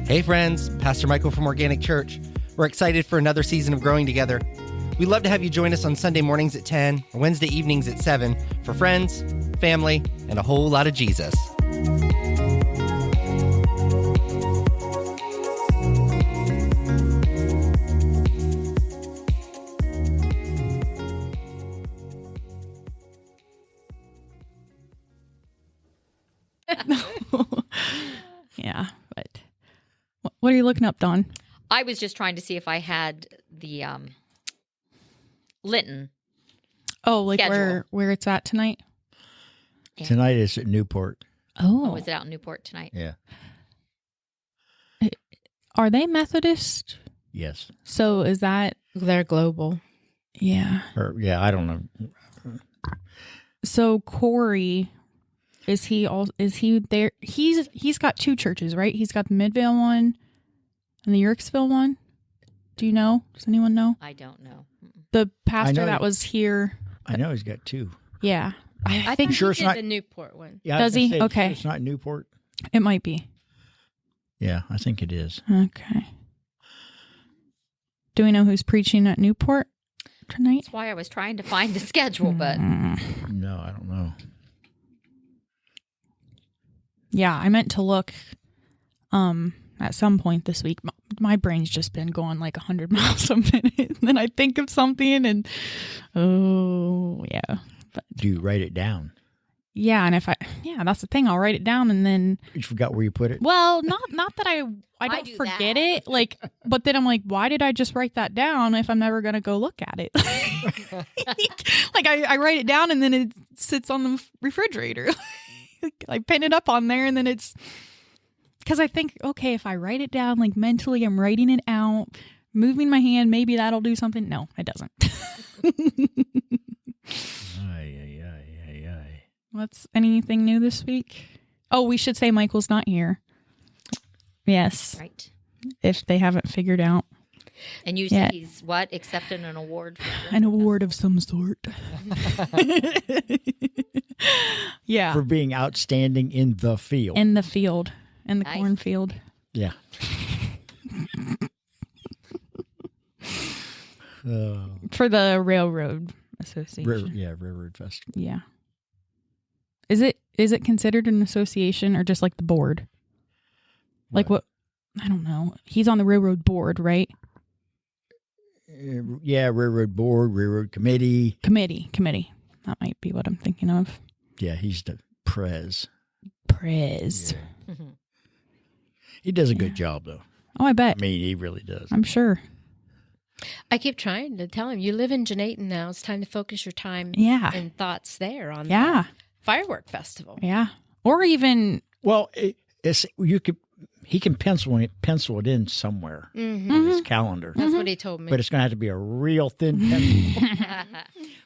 Hey friends, Pastor Michael from Organic Church. We're excited for another season of growing together. We'd love to have you join us on Sunday mornings at 10 or Wednesday evenings at 7 for friends, family, and a whole lot of Jesus. Yeah, but what are you looking up, Dawn? I was just trying to see if I had the Linton. Oh, like schedule. where it's at tonight? Yeah. Tonight is at Newport. Oh, is it out in Newport tonight? Yeah. Are they Methodist? Yes. So is that... They're global. Yeah. Or yeah, I don't know. So Corey, is he there? He's got two churches, right? He's got the Midvale one and the Yerkesville one. Do you know? Does anyone know? I don't know. The pastor that was here. I know he's got two. Yeah. I think sure it's did not the Newport one. Yeah, Does he? Say, Okay. It's not Newport. It might be. Yeah, I think it is. Okay. Do we know who's preaching at Newport tonight? That's why I was trying to find the schedule, but No, I don't know. Yeah, I meant to look at some point this week. My brain's just been going like 100 miles a minute. And then I think of something and, yeah. But, Do you write it down? yeah, and that's the thing. I'll write it down and then, You forgot where you put it? well, not that I don't do forget that. it. Like, but then I'm like, why did I just write that down if I'm never going to go look at it? Like I write it down and then it sits on the refrigerator. I pin it up on there and then it's, because I think, okay, if I write it down, like mentally I'm writing it out, moving my hand, maybe that'll do something. No, it doesn't. What's anything new this week? Oh, we should say Michael's not here. Yes. right. If they haven't figured out. And you Yeah. said he's what? Accepted an award for An award of some sort. Yeah. For being outstanding in the field. In the field. In the Nice. cornfield. Yeah. For the Railroad Association. Railroad Festival. Yeah. Is it considered an association or just like the board? Like what? I don't know. He's on the railroad board, right? Yeah, railroad board, railroad committee. Committee. That might be what I'm thinking of. Yeah, he's the prez. Prez. Yeah. He does a good job, though. Oh, I bet. I mean, he really does. I'm sure. I keep trying to tell him, you live in Janayton now. It's time to focus your time Yeah. and thoughts there on Yeah. the firework festival. Yeah. Or even Well, he can pencil it in somewhere Mm-hmm. on his calendar. That's what he told me. But it's going to have to be a real thin pencil.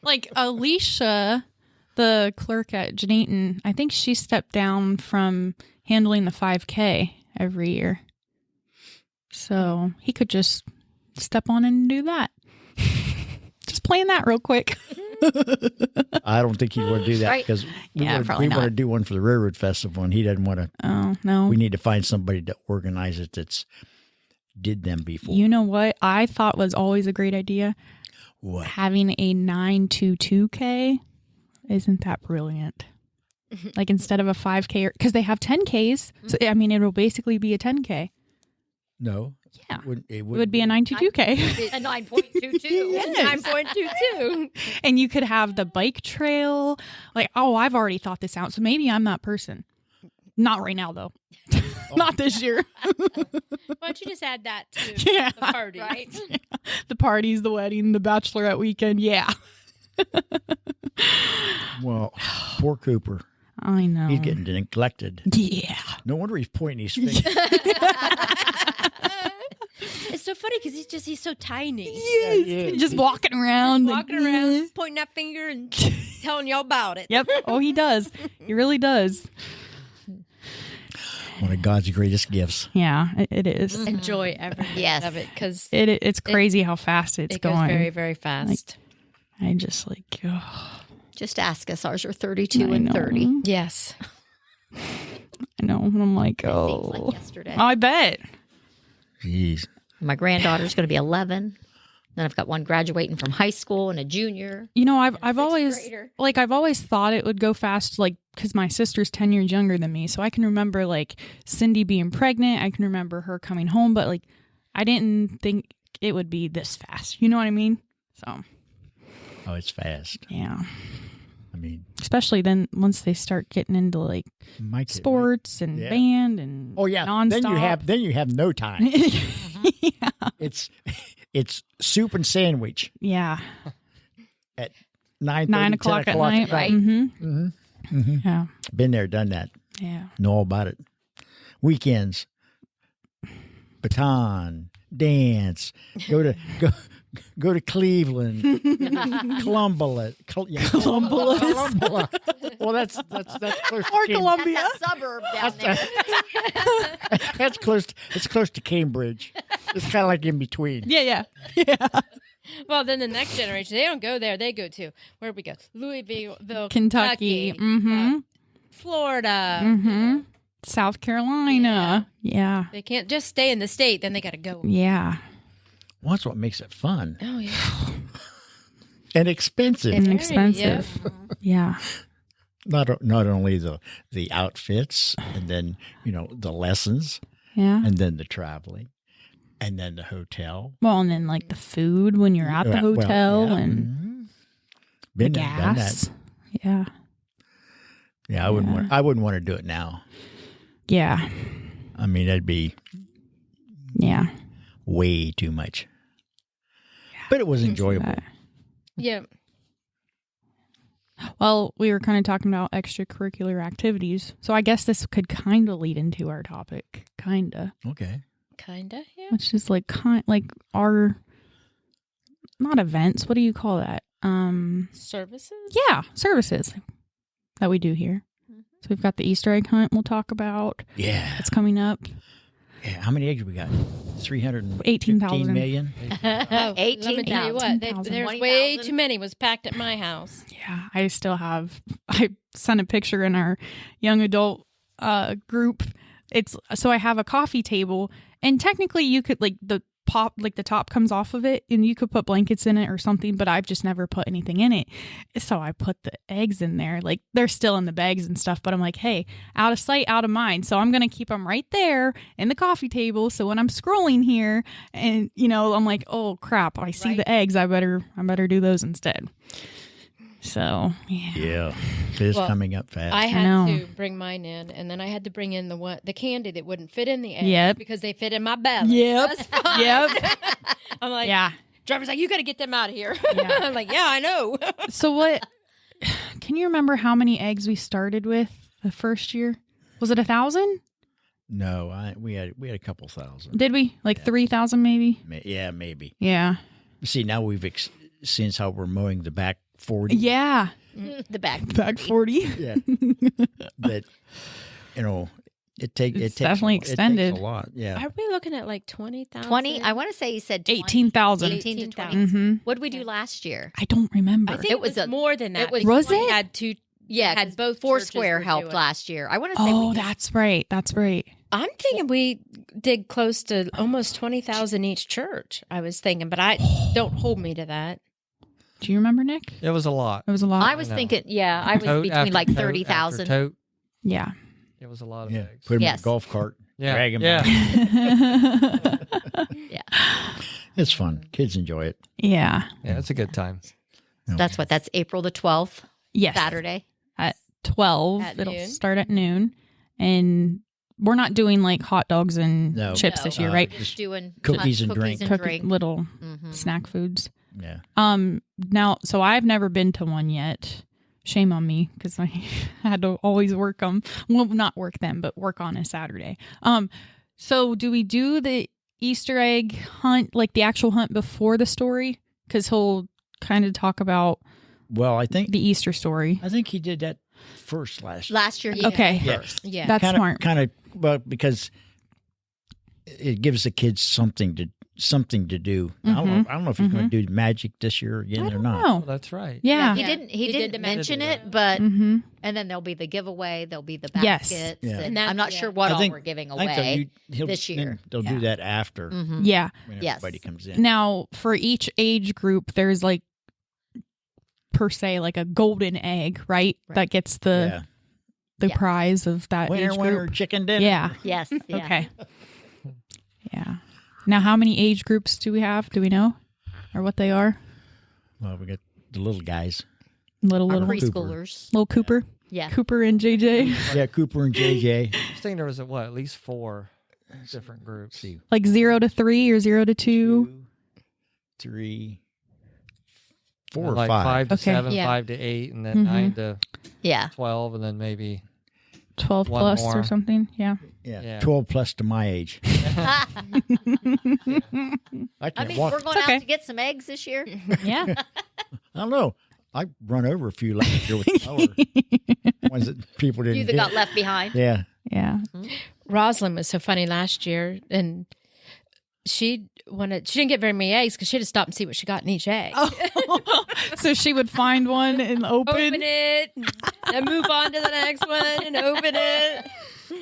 like Alicia, the clerk at Janayton, I think she stepped down from handling the 5K every year. So he could just step on and do that. Just playing that real quick. I don't think he'd want to do that Right. because Yeah, probably we want to not. do one for the railroad festival, and he doesn't want to. Oh, no. We need to find somebody to organize it that's did them before. You know what I thought was always a great idea? What? Having a 922K. Isn't that brilliant? Like instead of a 5K, because they have 10Ks. So, I mean, it'll basically be a 10K. No. Yeah. It It would be a 922K. A 9.22. 9.22. And you could have the bike trail. Like, oh, I've already thought this out. So maybe I'm that person. Not right now, though. Not this year. Why don't you just add that to Yeah. the party, right? The parties, the wedding, the bachelorette weekend. Yeah. Well, poor Cooper. I know. He's getting neglected. Yeah. No wonder he's pointing his finger. It's so funny because he's so tiny. Yeah. Just walking around. Walking around, pointing that finger and telling y'all about it. Yep. Oh, he does. He really does. One of God's greatest gifts. Yeah, it is. Enjoy every minute Yes. of it because It's crazy how fast it's it goes going. very, very fast. I just like, ugh. Just ask us. Ours are 32 I and know. 30. Yes. I know. And I'm like, Seems oh. like yesterday. I bet. Jeez. My granddaughter's going to be 11. Then I've got one graduating from high school and a junior. You know, I've Sixth always grader. like I've always thought it would go fast, like because my sister's 10 years younger than me, so I can remember like Cindy being pregnant. I can remember her coming home, but like I didn't think it would be this fast. You know what I mean? So Oh, it's fast. yeah, I mean, especially then once they start getting into like my kid, sports and Yeah. band and Oh yeah. nonstop. Then you have no time. yeah, It's soup and sandwich yeah. at 9:30, 9 10 o'clock at night, Right. Mm-hmm. Yeah, Been there, done that. yeah. Know all about it. Weekends, baton, dance, go to Cleveland, Columbus. Columbus. Well, that's close to Or Cam- Columbia. That's a suburb down there. That's close. It's close to Cambridge. It's kind of like in between. Yeah, yeah. Well, then the next generation, they don't go there. They go to, where we go? Louisville, Kentucky. Mm-hmm. Florida. Mm-hmm. South Carolina. Yeah. They can't just stay in the state. Then they got to go. Yeah. Well, that's what makes it fun Oh, yeah. and expensive. And Very, expensive. Yeah. Not only the outfits, and then the lessons, Yeah. and then the traveling, and then the hotel. Well, and then like the food when you're at the Well, hotel yeah. and Mhm. the Been there, done that. gas. Yeah. Yeah, I wouldn't want to do it now. Yeah. I mean, that'd be Yeah. way too much. But it was enjoyable. Yeah. Well, we were kind of talking about extracurricular activities. So I guess this could kind of lead into our topic. Kind of. Okay. Kinda, yeah. Which is like our not events. What do you call that? Services? Yeah, services that we do here. So we've got the Easter egg hunt we'll talk about. Yeah. It's coming up. Yeah. How many eggs we got? 318 18,000. million. Oh, let me tell you what, 18,000. there's way 20,000. too many was packed at my house. Yeah, I sent a picture in our young adult group. So I have a coffee table, and technically you could the top comes off of it and you could put blankets in it or something, but I've just never put anything in it. So I put the eggs in there. Like they're still in the bags and stuff, but I'm like, hey, out of sight, out of mind. So I'm going to keep them right there in the coffee table. So when I'm scrolling here and, I'm like, oh crap, I see the eggs. I better do those instead. So, yeah. Yeah. It's Well, coming up fast. I had know. to bring mine in, and then I had to bring in the candy that wouldn't fit in the egg Yep. because they fit in my belly. Yep. That's fine. Yep. I'm like, Yeah. driver's like, you got to get them out of here. Yeah. I'm like, yeah, I know. So what, can you remember how many eggs we started with the first year? Was it 1,000? No, we had a couple thousand. Did we? Like 3,000 maybe? Yeah, maybe. Yeah. See, now since how we're mowing the back 40. Yeah. The back. Back 40. Yeah. That, it takes definitely it takes extended. a lot. Yeah. Are we looking at like 20,000? 20. I want to say you said 20. 18,000. 18 to 20. Mm-hmm. What did we do last year? I don't remember. I think it was more than that. was- Was We it? had two. Yeah, had 'cause both Foursquare churches were helped doing- last year. I want to say Oh, that's right. That's right. I'm thinking we did close to almost 20,000 each church. I was thinking, but don't hold me to that. Do you remember, Nick? It was a lot. It was a lot. I was No. thinking, yeah, I was Tote between after like tote 30,000. after tote. Yeah. It was a lot of Yeah. eggs. Put them in Yes. a golf cart. Yeah. Drag 'em Yeah. down. Yeah. It's fun. Kids enjoy it. Yeah. Yeah, it's a good time. That's April the 12th, Yes. Saturday. At 12. At It'll noon? start at noon. And we're not doing like hot dogs and No. chips this year, No. right? Just doing Cookies and drink. Cook little Mhm. snack foods. Yeah. Now, so I've never been to one yet. Shame on me because I had to always work them. Well, not work them, but work on a Saturday. So do we do the Easter egg hunt, like the actual hunt before the story? Because he'll kind of talk about Well, I think the Easter story. he did that first last year. Last year, he Okay. did it Yeah. first. Yeah. That's smart. Kind of, well, because it gives the kids something something to do. I don't know if he's going to do magic this year again or not. Oh, Oh, that's right. yeah. He didn't the mention magic. it, but Mm-hmm. and then there'll be the giveaway. There'll be the Yes. baskets. Yeah. And And that- I'm not sure what I all think- we're giving I think away. he'll- this year. then they'll do that after Mhm. Yeah. when Yes. everybody comes in. Now, for each age group, there's like, per se, like a golden egg, right? Right. That gets yeah. the Yeah. prize of that Winner, age winner, group. chicken dinner. Yeah. Yes. Yeah. Okay. Yeah. Now, how many age groups do we have? Do we know? Or what they are? Well, we got the little guys. Little Our Cooper. preschoolers. Little Cooper. Yeah. Cooper and JJ. Yeah, Cooper and JJ. I think there was at least 4 different groups. See, Like 0 to 3 or 0 to 2. 2, 3, 4 or Like 5. 5 to Okay. 7, Yeah. 5 to 8, and then Mhm. 9 to Yeah. 12, and then maybe 12 One plus more. or something. Yeah. Yeah, Yeah. 12 plus to my age. I I can't mean, walk. we're going It's okay. out to get some eggs this year. Yeah. I don't know. I run over a few last year with the power. Ones that people didn't You that get. got left behind. Yeah. Yeah. Rosalind was so funny last year, and she didn't get very many eggs because she had to stop and see what she got in each egg. So she would find one and open. Open it, and move on to the next one, and open it.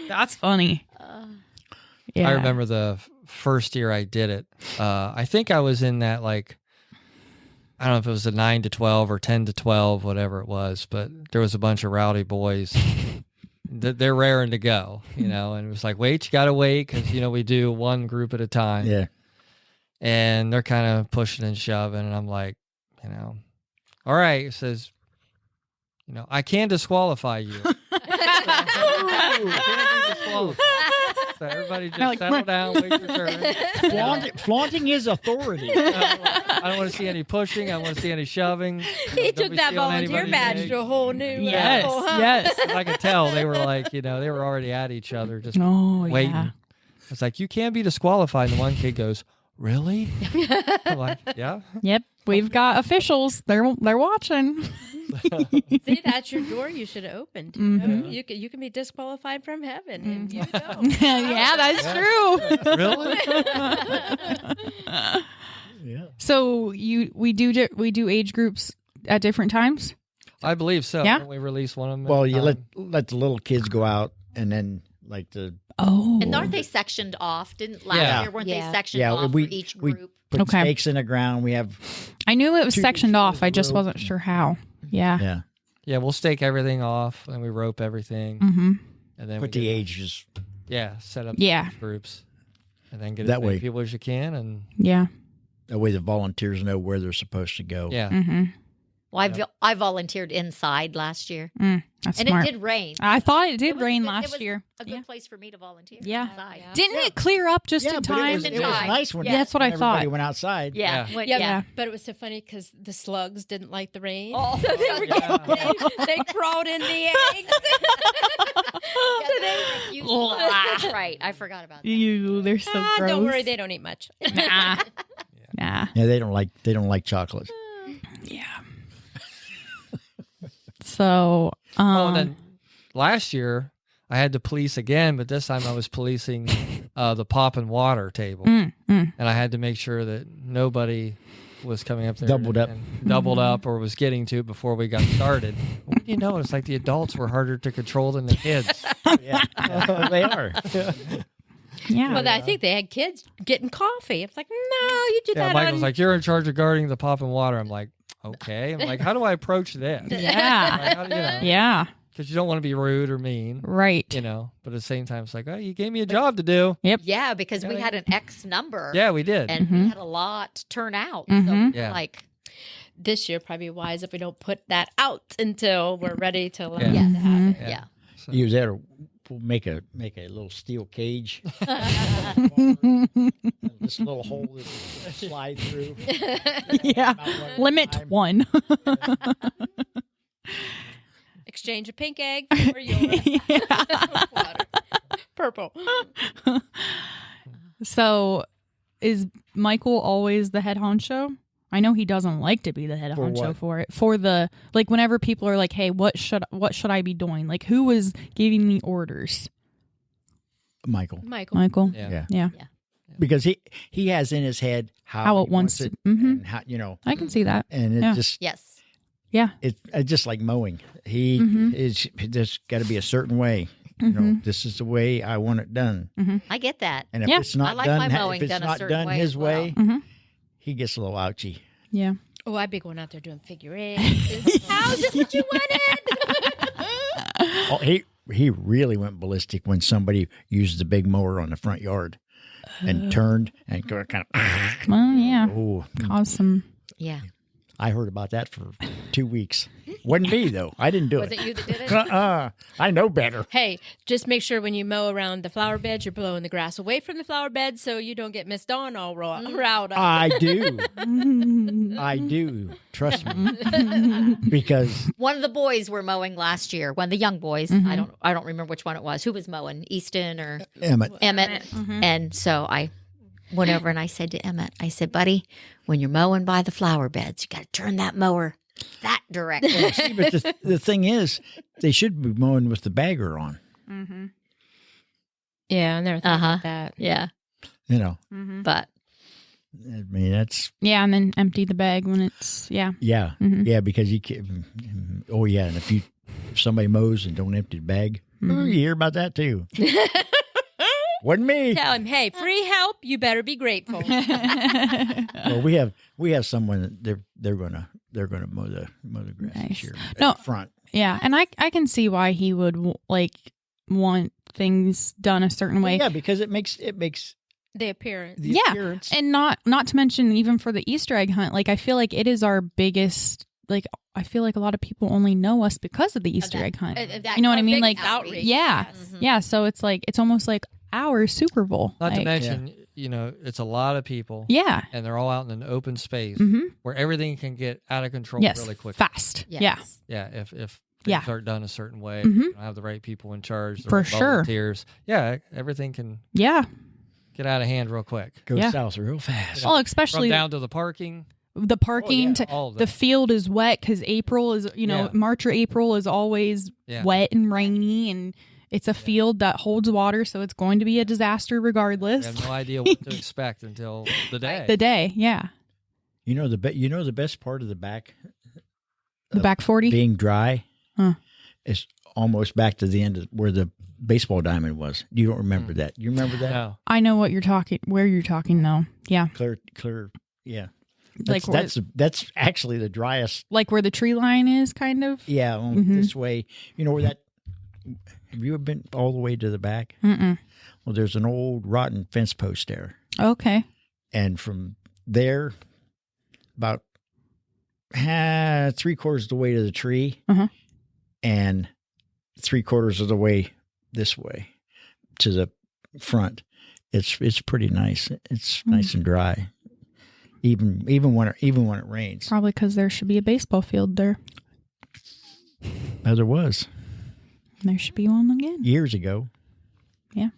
That's funny. Yeah. I remember the first year I did it. I think I was in that, like, I don't know if it was a 9 to 12 or 10 to 12, whatever it was, but there was a bunch of rowdy boys. They're raring to go, and it was like, wait, you got to wait because, we do one group at a time. Yeah. And they're kind of pushing and shoving, and I'm like, all right, it says, I can disqualify you. So everybody just Like, settle down, wait your turn. Flaunting his authority. I don't want to see any pushing. I don't want to see any shoving. He Don't took be that stealing volunteer anybody's badge eggs. to a whole new Yes. level. Huh? Yes. I could tell they were like, they were already at each other, just Oh, waiting. yeah. It's like, you can't be disqualified. And one kid goes, really? I'm like, yeah. Yep. We've got officials. They're watching. See, that's your door you should have opened. Mhm. You can be disqualified from heaven if you go. Yeah, that's true. Really? Yeah. So we do age groups at different times. I believe so. Yeah? Don't we release one of them? Well, you let the little kids go out, and then like the Oh, And aren't they sectioned off? Didn't last Yeah. year? Weren't Yeah. they sectioned off we for each we group? put Okay. stakes in the ground. We have I knew it was two sectioned off. I rope. just wasn't sure how. Yeah. yeah. Yeah, we'll stake everything off, and we rope everything, Mm-hmm. and then Put we the do- ages. Yeah. set up groups, and then get That as many way. people as you can, and Yeah. That way, the volunteers know where they're supposed to go. yeah. Mm-hmm. Well, I volunteered inside last year, That's and smart. it did rain. I thought it did It was rain it last was year. A good Yeah. place for me to volunteer. Yeah. Inside. Didn't it clear up just Yeah, in but time? it was Time. nice when Yeah. That's what I everybody thought. went outside. Yeah. Yeah. When- Yep. yeah. But it was so funny because the slugs didn't like the rain. Oh. So they, were they crawled in the eggs. So they refused. Right. I forgot about that. Ew, they're so gross. Don't worry, they don't eat much. Nah. Nah. Yeah, they don't like chocolate. Yeah. So, Oh, and then last year I had to police again, but this time I was policing the pop and water table, and I had to make sure that nobody was coming up there Doubled up. and doubled up, or was getting to it before we got started. What do you know? It's like the adults were harder to control than the kids. Yeah, they are. yeah. Well, I think they had kids getting coffee. It's like, no, you did Yeah, that. Michael's like, you're in charge of guarding the pop and water. I'm like, okay. I'm like, how do I approach this? yeah. Like, how do Yeah. because you don't want to be rude or mean, Right. but at the same time, it's like, oh, you gave me a job to do. Yeah, because we had an X number. Yeah, we did. And we had a lot turn out. Mhm. So, Yeah. like, this year probably wise if we don't put that out until we're ready to let Yeah. it yes. happen. Yeah. So- Use that, or we'll make a little steel cage. This little hole that you slide through. Yeah. About one at a Limit time. 1. Exchange a pink egg for your water. Purple. So, is Michael always the head honcho? I know he doesn't like to be the head For honcho what? for it. For the like, whenever people are like, "Hey, what should I be doing?" Like, who was giving me orders? Michael. Michael. Michael. Yeah. Yeah. Yeah. because he has in his head how How he it wants it, to- mhm. and how I can see that. and it Yeah. just Yes. Yeah. it's just like mowing. He Mhm. is there's got to be a certain way. You know, this is the way I want it done. I get that. And if Yeah. it's not I like done, my mowing if it's done a not certain done way his as well. way, Mhm. he gets a little ouchy. Yeah. Oh, I'd be going out there doing figure eights. How's this what you wanted? Oh, he really went ballistic when somebody used the big mower on the front yard and turned and kind of. Well, yeah. Oh, Cause some. Yeah. I heard about that for 2 weeks. Wasn't me though. I didn't do Was it you that did it? I know better. Hey, just make sure when you mow around the flower beds, you're blowing the grass away from the flower beds so you don't get Miss Dawn all riled up. I do. I do. Trust me. Because One of the boys were mowing last year. One of the young boys. I don't remember which one it was. Who was mowing? Easton or Emmett, Emmett. And so I went over and I said to Emmett, I said, buddy, when you're mowing by the flower beds, you got to turn that mower that direction. see, but the thing is, they should be mowing with the bagger on. Mm-hmm. Yeah, I never thought about that. Yeah. You know, But I mean, that's Yeah, and then empty the bag when it's yeah. yeah, because you can. Oh yeah, and if somebody mows and don't empty the bag, you hear about that too. Wasn't me. Tell him, hey, free help, you better be grateful. Well, we have someone that they're gonna mow the grass Nice. this year. No. At the front. Yeah, and I can see why he would want things done a certain way. Yeah, because it makes The appearance. the Yeah. appearance. And not to mention even for the Easter egg hunt, like I feel like it is our biggest I feel like a lot of people only know us because of the Easter egg hunt. You know what I mean? Like outreach. yeah. Yes. Yeah, so it's like it's almost like our Super Bowl. Not to Like, mention, it's a lot of people. yeah. And they're all out in an open space Mm-hmm. where everything can get out of control Yes. really quickly. Fast. yes. Yeah. Yeah, if things Yeah. aren't done a certain way, Mhm. you don't have the right people in charge, the For right sure. volunteers. Yeah, everything can Yeah. get out of hand real quick. Goes Yeah. south real fast. Well, From especially down to the parking. the parking to all of the that. field is wet because April is, Yeah. March or April is always Yeah. wet and rainy, and it's a field that holds water, so it's going to be a disaster We regardless. have no idea what to expect until the day. The day, yeah, You know the best part of the back the back 40. being dry Huh. is almost back to the end of where the baseball diamond was. You don't remember that? You remember that? No. I know what you're talking. Where you're talking though, yeah, Clear. Yeah. like That's actually the driest. where the tree line is, kind of. Yeah, this way. You know where that? Have you ever been all the way to the back? Mm-mm. Well, there's an old rotten fence post there, Okay. and from there, about 3/4 of the way to the tree, Uh-huh. and 3/4 of the way this way to the front. It's pretty nice. It's nice and dry, even when it rains. Probably because there should be a baseball field there. There was There should be one again. years ago. Yeah.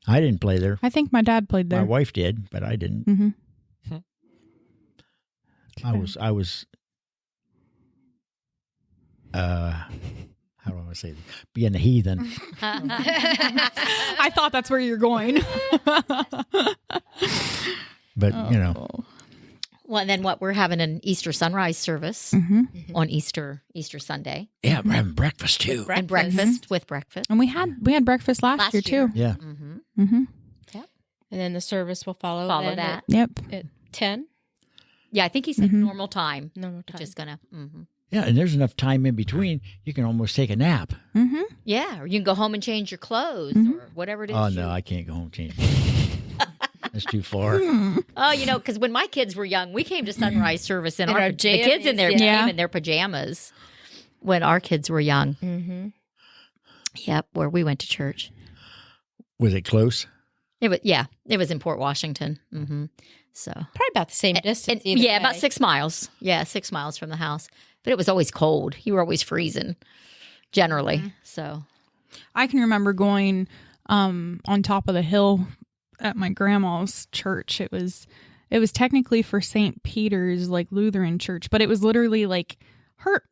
I didn't play there. I think my dad played there. My wife did, but I didn't. Mm-hmm. I was how do I want to say this? Being a heathen. I thought that's where you're going. But Oh. Well, and then we're having an Easter sunrise service Mm-hmm. on Easter Sunday. yeah, we're having breakfast too. And breakfast with breakfast. And we had breakfast last year too. Yeah. Mm-hmm. Mm-hmm. And then the service will follow then that. Yep. At 10. Yeah, I think he said Mhm. normal time. Normal time. Just gonna. Yeah, and there's enough time in between. You can almost take a nap. Mm-hmm. Yeah, or you can go home and change your clothes Mhm. or whatever it is. Oh you- no, I can't go home and change. That's too far. Oh, because when my kids were young, we came to sunrise service in In our our the kids in their jammies, yeah. came in their pajamas when our kids were young. Mm-hmm. Yep, where we went to church. Was it close? It was in Port Washington. Mm-hmm. So Probably about the same distance. either yeah, about way. 6 miles. Yeah, 6 miles from the house. But it was always cold. You were always freezing, generally. So I can remember going on top of the hill at my grandma's church. It was technically for St. Peter's, like Lutheran church, but it was literally like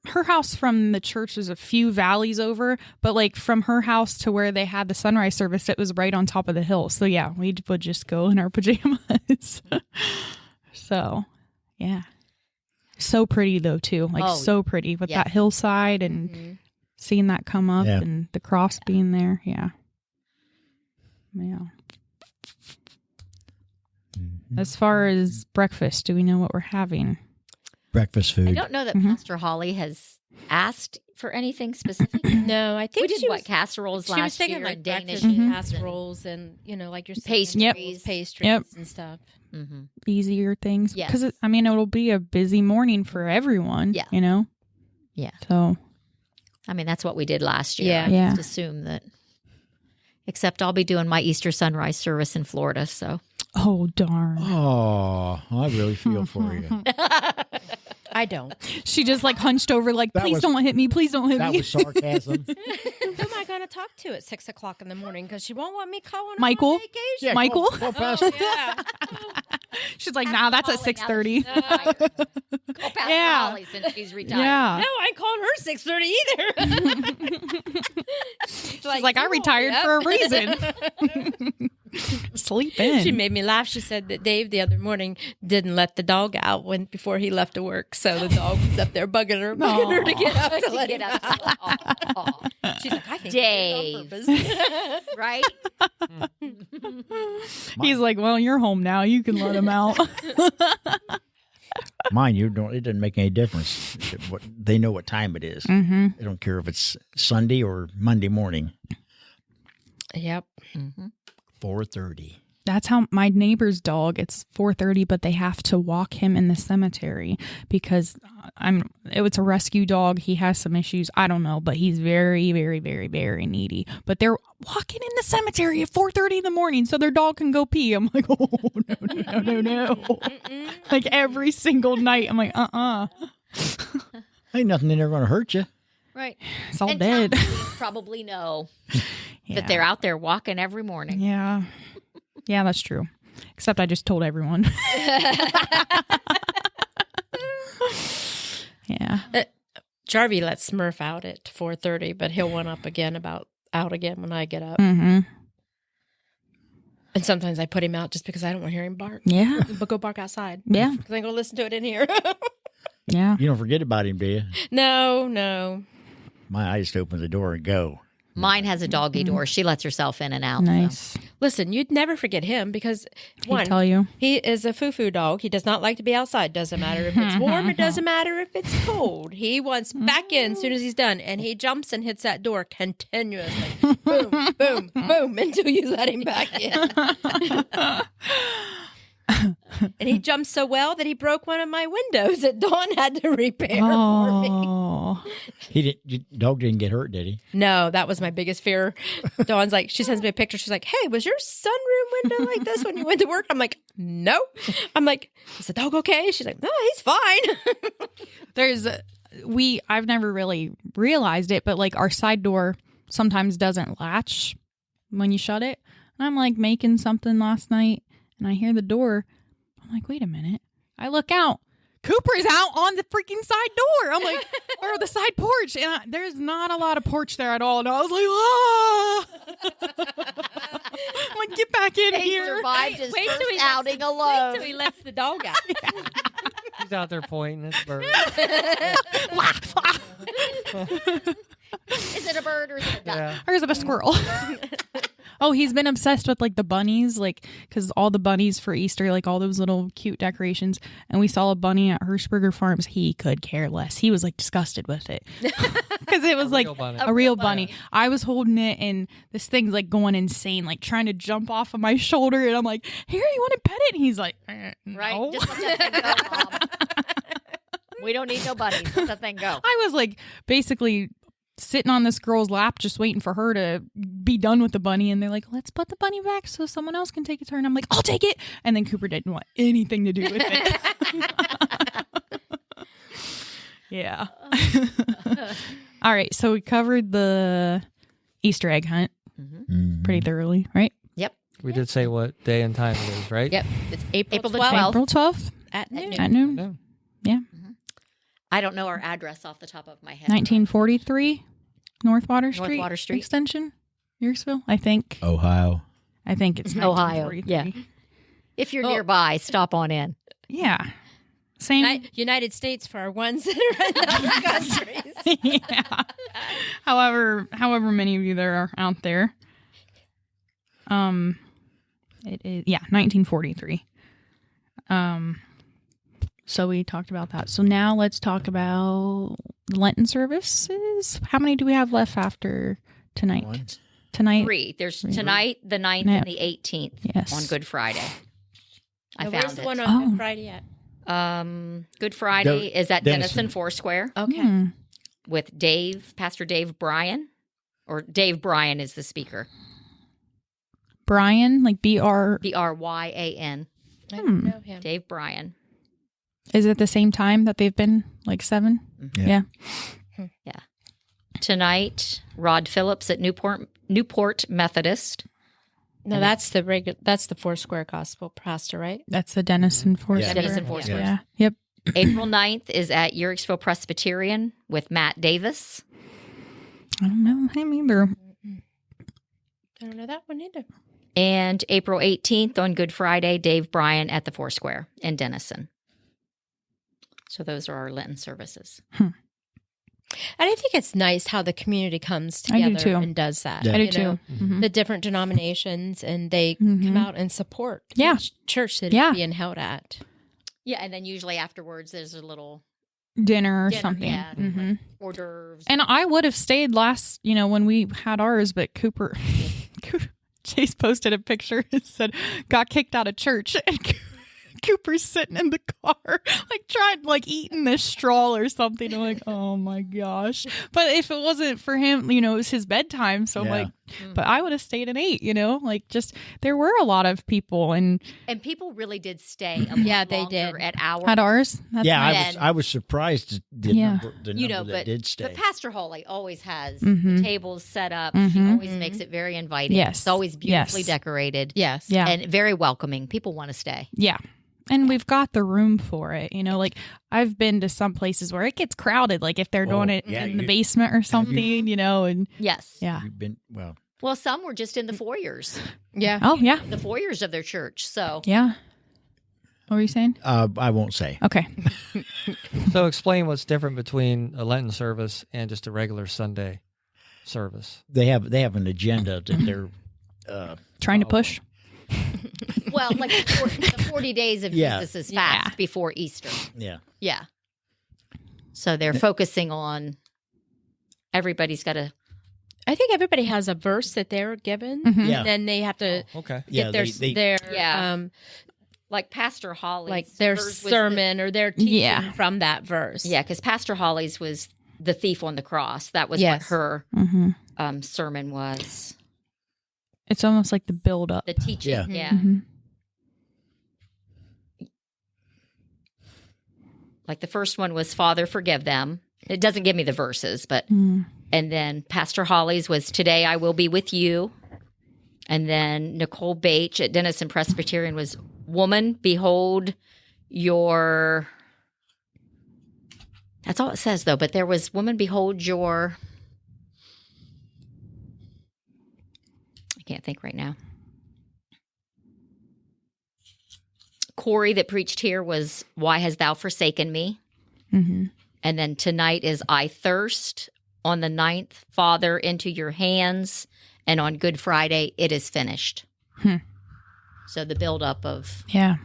her house from the church is a few valleys over, but like from her house to where they had the sunrise service, it was right on top of the hill. So yeah, we would just go in our pajamas. So yeah, so pretty though too, like so pretty with that hillside and seeing that come up and the cross being there. Yeah. As far as breakfast, do we know what we're having? Breakfast food. I don't know that Pastor Holly has asked for anything specific. No, I think We did she what was, casseroles she was last thinking year like and Danish breakfast and casseroles and like you're saying, Pastries. pastries and stuff. Mm-hmm. Easier things. Yes. Because, it'll be a busy morning for everyone. Yeah. Yeah. So. I mean, that's what we did last year. Yeah. I Yeah. just assume that. Except I'll be doing my Easter sunrise service in Florida, so. Oh, darn. Oh, I really feel for you. I don't. She just like hunched over like, That please was- don't hit me. Please don't hit That me. was sarcasm. Who am I going to talk to at 6 o'clock in the morning? Because she won't want me calling her Michael? on vacation. Yeah, Michael? Go Pastor. Yeah. She's like, nah, that's at 6:30. Go past Yeah. Holly since she's retired. Yeah. No, I ain't calling her 6:30 either. She's like, I "You won't retired be for a up." reason. Sleep in. She made me laugh. She said that Dave the other morning didn't let the dog out before he left to work, so the dog was up there bugging her to get up to let him out. Aw. She's like, I think Dave. he did it on purpose. Right? He's like, well, you're home now. You can let him out. Mind you, it doesn't make any difference. They know what time it is. Mm-hmm. They don't care if it's Sunday or Monday morning. Yep. Mm-hmm. 4:30. That's how my neighbor's dog, it's 4:30, but they have to walk him in the cemetery because it's a rescue dog. He has some issues. I don't know, but he's very, very, very, very needy. But they're walking in the cemetery at 4:30 in the morning so their dog can go pee. I'm like, oh, no. Like every single night. I'm like, Ain't nothing in there going to hurt you. Right. It's all And dead. Tom, you probably know that they're out there walking every morning. Yeah. Yeah, that's true. Except I just told everyone. Yeah. Jarvie lets Smurf out at 4:30, but he'll one up again out again when I get up. Mm-hmm. And sometimes I put him out just because I don't want to hear him bark. Yeah. But go bark outside. Yeah. Because I go listen to it in here. Yeah. You don't forget about him, do you? No. I just open the door and go. Mine has a doggy door. She lets herself in and out. so. Nice. Listen, you'd never forget him because He'll tell you. he is a foo-foo dog. He does not like to be outside. Doesn't matter if it's warm. It doesn't matter if it's cold. He wants back in as soon as he's done. And he jumps and hits that door continuously. Boom, boom, boom, until you let him back in. And he jumped so well that he broke one of my windows that Dawn had to repair for me. Oh. Dog didn't get hurt, did he? No, that was my biggest fear. Dawn's like, she sends me a picture. She's like, hey, was your sunroom window like this when you went to work? I'm like, no. I'm like, is the dog okay? She's like, no, he's fine. I've never really realized it, but like our side door sometimes doesn't latch when you shut it. And I'm like making something last night and I hear the door. I'm like, wait a minute. I look out. Cooper's out on the freaking side door. I'm like, or the side porch. And there's not a lot of porch there at all. And I was like, I'm like, get back in They here. survived his Wait till first he outing Wait alone. till he lets the dog out. He's out there pointing at the bird. Is it a bird or is it a duck? Yeah. Or is it a squirrel? Oh, he's been obsessed with like the bunnies, like because all the bunnies for Easter, like all those little cute decorations. And we saw a bunny at Hirschberger Farms. He could care less. He was like disgusted with it because it was like real bunny. a real bunny. I was holding it and this thing's like going insane, like trying to jump off of my shoulder. And I'm like, here, you want to pet it? And he's like, no. Right? Just let that thing go, Mom. We don't need no bunnies. Let that thing go. I was like basically sitting on this girl's lap just waiting for her to be done with the bunny, and they're like, let's put the bunny back so someone else can take a turn. I'm like, I'll take it. And then Cooper didn't want anything to do with it. Yeah. All right, so we covered the Easter egg hunt pretty thoroughly, right? Yep. We did say what day and time it is, right? Yep. It's April April the 12th 12th. April 12th at noon. at noon. No. Yeah. I don't know our address off the top of my head. 1943 North Water Street. Water Street. Extension, Yorksville, I think. Ohio. I think it's Ohio, 1943. yeah. If you're nearby, stop on in. Yeah. Same. United States for our ones that are in other countries. Yeah. However many of you there are out there. It is 1943. So we talked about that. So now let's talk about Lenten services. How many do we have left after tonight? One. Tonight. 3. There's tonight, the 9th, Yeah. and the 18th Yes. on Good Friday. I Now, found where's it. the one on Oh. Good Friday at? Good Friday is at Denison. Denison Foursquare Okay. Hmm. with Pastor Dave Bryan, or Dave Bryan is the speaker. Brian, like BR. Bryan. I don't know him. Dave Bryan. Is it the same time that they've been like 7? Yeah. Yeah. Tonight, Rod Phillips at Newport Methodist. No, that's the Foursquare Gospel pastor, right? That's the Denison Foursquare. Denison Foursquare. Yeah. Yep. April 9th is at Uricksville Presbyterian with Matt Davis. I don't know him either. I don't know that one either. And April 18th on Good Friday, Dave Bryan at the Foursquare in Denison. So those are our Lenten services. And I think it's nice how the community comes I do together too. and does that. Yeah. I do you know, too. Mhm. The different denominations, and they Mhm. come out and support Yeah. each church that Yeah. it's being held at. Yeah, and then usually afterwards there's a little Dinner or dinner, something. yeah, Mhm. like hors d'oeuvres. And I would have stayed last, when we had ours, but Chase posted a picture and said, got kicked out of church. And Cooper's sitting in the car, eating this straw or something. I'm like, oh my gosh. But if it wasn't for him, it was his bedtime. So I'm Yeah. like, but I would have stayed and ate, there were a lot of people and And people really did stay a lot Yeah, they longer did. at ours. had ours. That's Yeah, nice. nice. I was surprised at the Yeah. number, the number that did stay. But Pastor Hawley always has Mhm. the tables set up. She Mhm. always makes it very inviting. Yes. It's always beautifully Yes. decorated. Yes. Yeah. And very welcoming. People want to stay. Yeah. And we've got the room for it. I've been to some places where it gets crowded, like if they're doing it yeah, in the you- basement or something, and Yes. yeah. You've been Well, some were just in the foyers, Yeah. Oh, yeah. the foyers of their church. So Yeah. What were you saying? I won't say. Okay. So explain what's different between a Lenten service and just a regular Sunday service. They have an agenda that they're Trying to push. well, like the 40 days of Yeah. Jesus' fast before Easter. yeah. Yeah. So they're focusing on everybody's got to. I think everybody has a verse that they're given, Mhm. Yeah. and then they have to Okay. get their Yeah. Like Pastor Holly's. like their hers was sermon or their teaching Yeah. from that verse. Yeah, because Pastor Holly's was the thief on the cross. That was Yes. what her Mm-hmm. sermon was. It's almost like the build up. The teaching. Yeah. Yeah. Mhm. Like the first one was Father, forgive them. It doesn't give me the verses, but Mm. and then Pastor Holly's was Today I Will Be With You. And then Nicole Bache at Denison Presbyterian was Woman, behold your. That's all it says though, but there was Woman, behold your. I can't think right now. Corey that preached here was Why Hast Thou Forsaken Me? Mm-hmm. And then tonight is I Thirst. On the 9th, Father, into your hands. And on Good Friday, it is finished. So the buildup of. Yeah.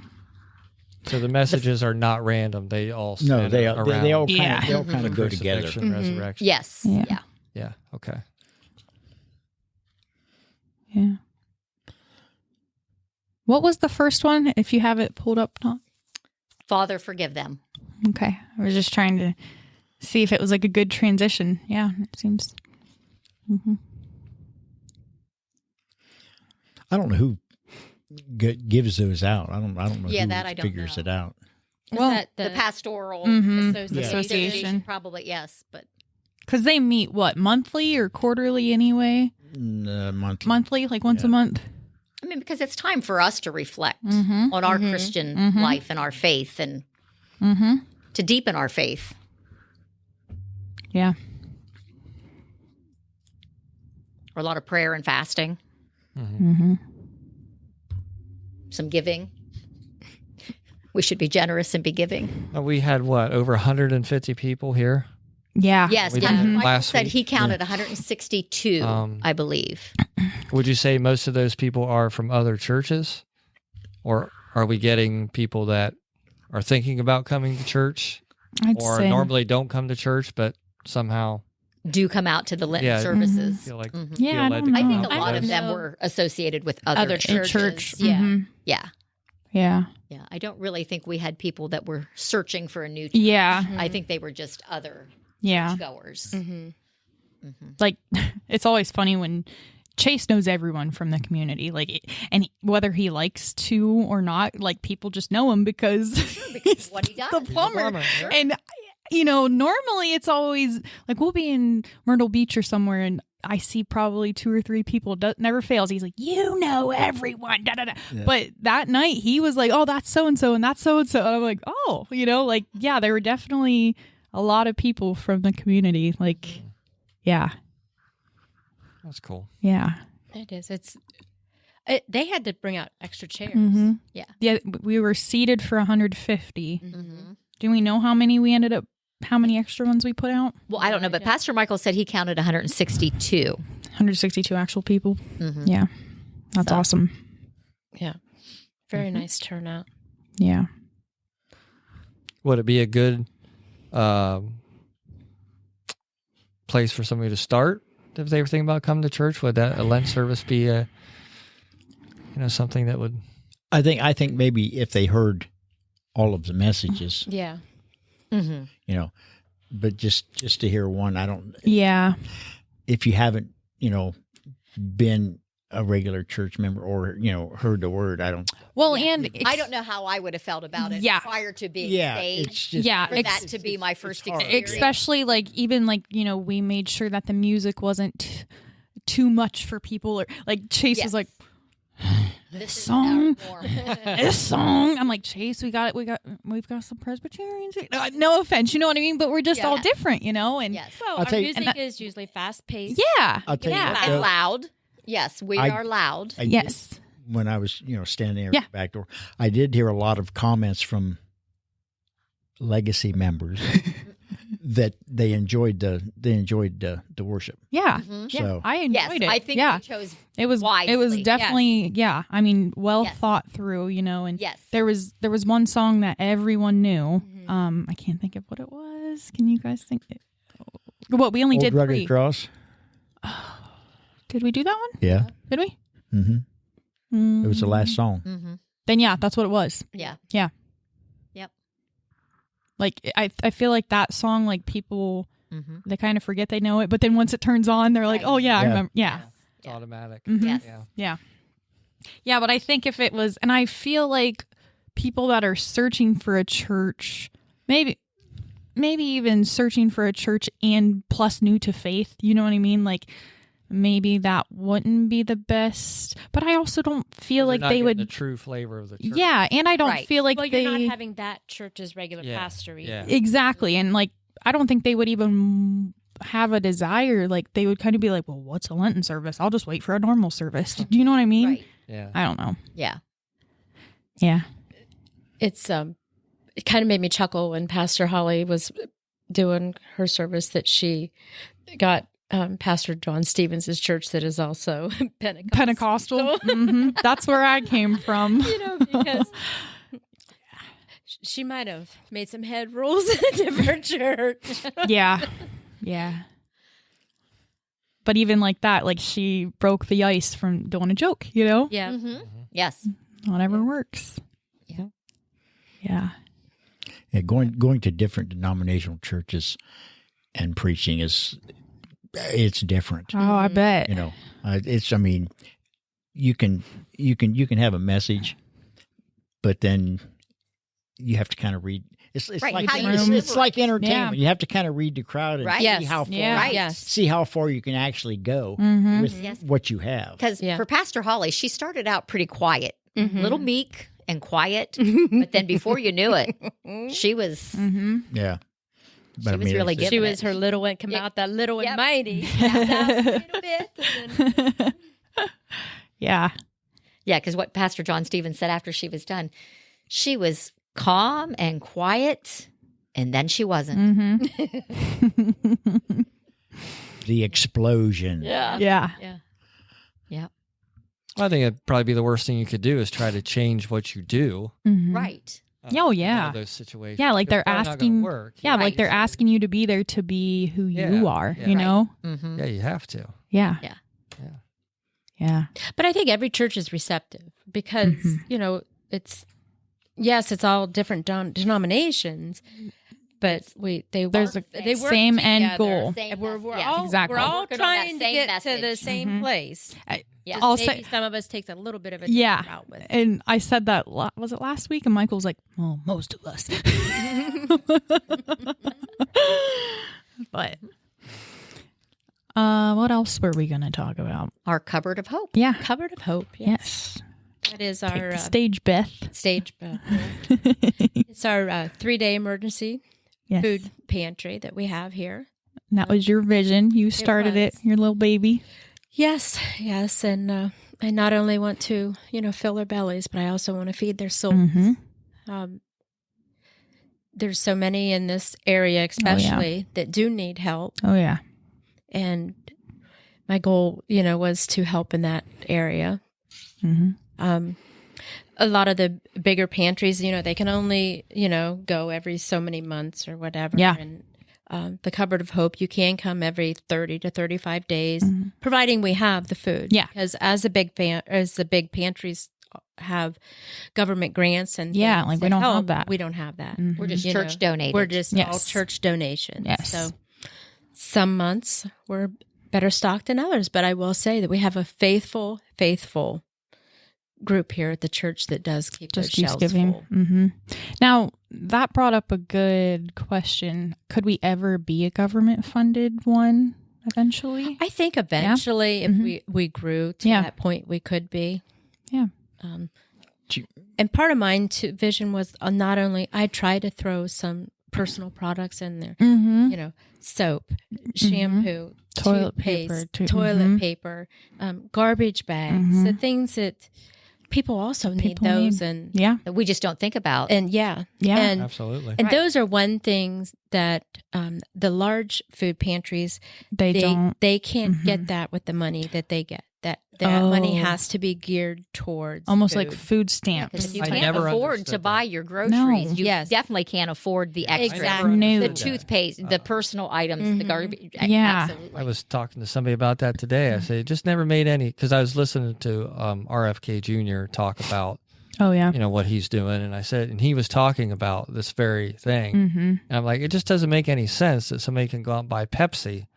So the messages are not random. They all No, center they around all kind Yeah. of they all kind of go together. crucifixion, resurrection. Yes. Yeah. Yeah. Yeah. Okay. Yeah. What was the first one? If you have it pulled up, not Father, forgive them. okay. I was just trying to see if it was like a good transition. Yeah, it seems. Mm-hmm. I don't know who gives those out. I don't know Yeah, who that I don't figures know. it out. Is Well, that The pastoral Mhm. association? Probably, yes. But Because they meet monthly or quarterly anyway? Monthly. Monthly, like once a Yeah. month. I mean, because it's time for us to reflect Mm-hmm. on our Christian Mhm. life and our faith and Mm-hmm. to deepen our faith. Yeah. Or a lot of prayer and fasting, Mm-hmm. some giving. We should be generous and be giving. We had what, over 150 people here? Yeah. Yes, We yeah. did Michael last said week. he counted 162, I believe. Would you say most of those people are from other churches? Or are we getting people that are thinking about coming to church I'd or say. normally don't come to church but somehow Do come out to the Lenten Yeah. services. feel like Yeah, feel I led don't to I come think out a for lot of those? them No. were associated with Other other churches. Church. Yeah. Mhm. Yeah. Yeah. Yeah. I don't really think we had people that were searching for a new church. Yeah. I think they were just other Yeah. goers. Mm-hmm. Like, it's always funny when Chase knows everyone from the community, like, and whether he likes to or not, like, people just know him because he's what he does. the He's a plumber. plumber, yeah. And normally it's always like we'll be in Myrtle Beach or somewhere, and I see probably 2 or 3 people. Never fails. He's like, you know everyone. Da, da, da. Yeah. But that night he was like, oh, that's so and so, and that's so and so. And I'm like, oh, like, yeah, there were definitely a lot of people from the community. Like, yeah. That's cool. Yeah. It is. They had to bring out extra chairs. Mm-hmm. Yeah. Yeah. We were seated for 150. Mm-hmm. Do we know how many how many extra ones we put out? Well, I don't know, but Pastor Michael said he counted 162. 162 actual people. Mhm. Yeah. That's So- awesome. Yeah. Very nice turnout. Yeah. Would it be a good place for somebody to start if they were thinking about coming to church? Would that a Lent service be something that would? I think maybe if they heard all of the messages, Yeah. Mm-hmm. but just to hear one, I don't. Yeah. If you haven't, been a regular church member or heard the word, I don't. Well, Yeah. and I don't know how I would have felt about it Yeah. prior to being Yeah, saved. it's just Yeah, For that to be my first hard. experience. especially like even like we made sure that the music wasn't too much for people, or like Chase Yes. was like, This is song. our norm. this song. I'm like, Chase, we've got some Presbyterians here. No offense, you know what I mean, but we're just all Yeah. different, and Yes. Well, I'll our tell you- music and is usually fast paced. yeah, I'll tell yeah. you And what, loud. Yes, we I- are loud. I Yes. did- when I was standing there Yeah. at the back door, I did hear a lot of comments from legacy members that they enjoyed the worship. Yeah. Mhm. So I enjoyed Yes, it. I think yeah. we chose. It was wisely. definitely I mean, well Yes. thought through, and Yes. there was one song that everyone knew. Mhm. I can't think of what it was. Can you guys think? Well, we only Old did Rugged 3. Cross. Did we do that one? Yeah. Did we? Mm-hmm. It was the last song. Mm-hmm. Then yeah, that's what it was. Yeah. Like I feel like that song, like people Mm-hmm. they kind of forget they know it, but then once it turns on, they're like, Right. oh yeah, I Yeah. remember. Yeah. It's automatic. Mhm. Yes. Yeah. Yeah, but I think if it was, and I feel like people that are searching for a church, maybe even searching for a church and plus new to faith, you know what I mean? Like maybe that wouldn't be the best, but I also don't feel like They're not they getting would. the true flavor of the church. Yeah, and I don't Right. feel like Well, they you're not having that church's regular Yeah. pastor either. Yeah. exactly, and like I don't think they would even have a desire. Like they would kind of be like, well, what's a Lenten service? I'll just wait for a normal service. Do you know what I mean? Right. Yeah. I don't know. Yeah. Yeah. It's it kind of made me chuckle when Pastor Holly was doing her service that she got Pastor John Stevens' church that is also Pentecostal. That's where I came from. Because she might have made some head rules in a different church. Yeah. But even like that, like she broke the ice from doing a joke, Yeah. Mm-hmm. Yes. Whatever works. Yeah. Yeah. Yeah, going to different denominational churches and preaching it's different. Oh, I bet. It's. I mean, you can have a message, but then you have to kind of read. It's Right, like how you it's like deliver entertainment. Yeah. You have to kind of read the crowd and Right. see Yes. how far Yeah. Right. Yes. see how far you can actually go Mm-hmm. with Yes. what you have. Because Yeah. for Pastor Holly, she started out pretty quiet, Mhm. little meek and quiet. But then before you knew it, she was Mm-hmm. Yeah. But She was really it's- giving She was it. her little one come Yeah. out that little Yep. and mighty. Down a little bit. And then, Yeah. Yeah, because what Pastor John Stevens said after she was done, she was calm and quiet, and then she wasn't. Mm-hmm. the explosion. Yeah. Yeah. Yeah. Yeah. I think it'd probably be the worst thing you could do is try to change what you do. Mhm. Right. Oh, in one yeah. of those situations. Yeah, like It's they're probably not gonna asking- work. Yeah, like Right. they're asking you to be there to be who you Yeah, are, yeah. you Right. know? Mm-hmm. Yeah, you have to. Yeah. Yeah. Yeah. Yeah. but I think every church is receptive because, Mhm. it's all different denominations, but There's work, a they work same end together. goal. Same And we're message. Yeah. all, Exactly. we're all Working on that trying to same get to the message. same Mhm. place. Yeah. Just I'll maybe say- some of us takes a little bit of a Yeah. different route with it. And I said that, was it last week? And Michael was like, well, most of us. But what else were we going to talk about? Our cupboard of hope. Yeah. Cupboard of Hope. Yes. That is Take our the stage, Beth. stage. It's our 3-day emergency Yes. food pantry that we have here. And that was your vision. You started it, was. your little baby. Yes, and I not only want to, fill their bellies, but I also want to feed their souls. Mm-hmm. There's so many in this area, especially that do need help, Oh, yeah. and my goal, was to help in that area. Mm-hmm. A lot of the bigger pantries, they can only, go every so many months or whatever. Yeah. And the Cupboard of Hope, you can come every 30 to 35 days, providing we have the food. Yeah. Because as the big pantries have government grants and Yeah, things like we that don't have help, that. We don't have that. Mhm. We're just You church know, donated. We're just all Yes. church donations. Yes. So some months we're better stocked than others, but I will say that we have a faithful group here at the church that does keep Just those keeps shelves giving. full. Mm-hmm. Now, that brought up a good question. Could we ever be a government funded one eventually? I think eventually, if Mhm. we grew to Yeah. that point, we could be. Yeah. And part of mine vision was not only I try to throw some personal products in there, Mm-hmm. Soap, shampoo, Toilet toothpaste, paper, toilet mhm. paper, garbage bags, Mhm. the things that people also need People those, need. and Yeah. that we just don't think about. Yeah. Absolutely. And Right. those are one things that the large food pantries They don't. they can't Mhm. get that with the money that they get. That money Oh. has to be geared towards Almost like food. food stamps. Because if you I can't never afford to understood buy that. your groceries, No. you Yes. definitely can't afford the extra. Exactly. No. The toothpaste, the personal items, the Mhm. garbage. Yeah. Absolutely. I was talking to somebody about that today. I said, it just never made any, because I was listening to RFK Jr. talk about, Oh, yeah. what he's doing. And I said, and he was talking about this very thing. Mm-hmm. And I'm like, it just doesn't make any sense that somebody can go out and buy Pepsi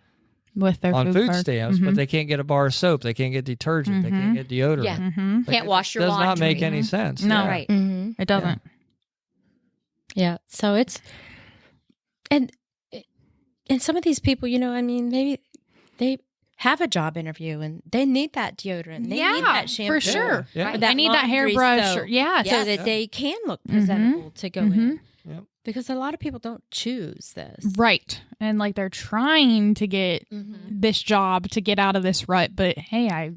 With their on food card. stamps, but they can't get a bar of soap. They can't get detergent. They can't get deodorant. Yeah. Mm-hmm. Like, Can't wash your does not make laundry. any sense. No. Yeah. Right. Mhm. It doesn't. Yeah. So it's and some of these people, maybe they have a job interview and they need that deodorant. They need that shampoo. for sure. Yeah. Or I need that laundry hairbrush. soap, Yes. so that they can look presentable to go in. Yep. Because a lot of people don't choose this. Right. And like they're trying to get this job to get out of this rut, but hey, I,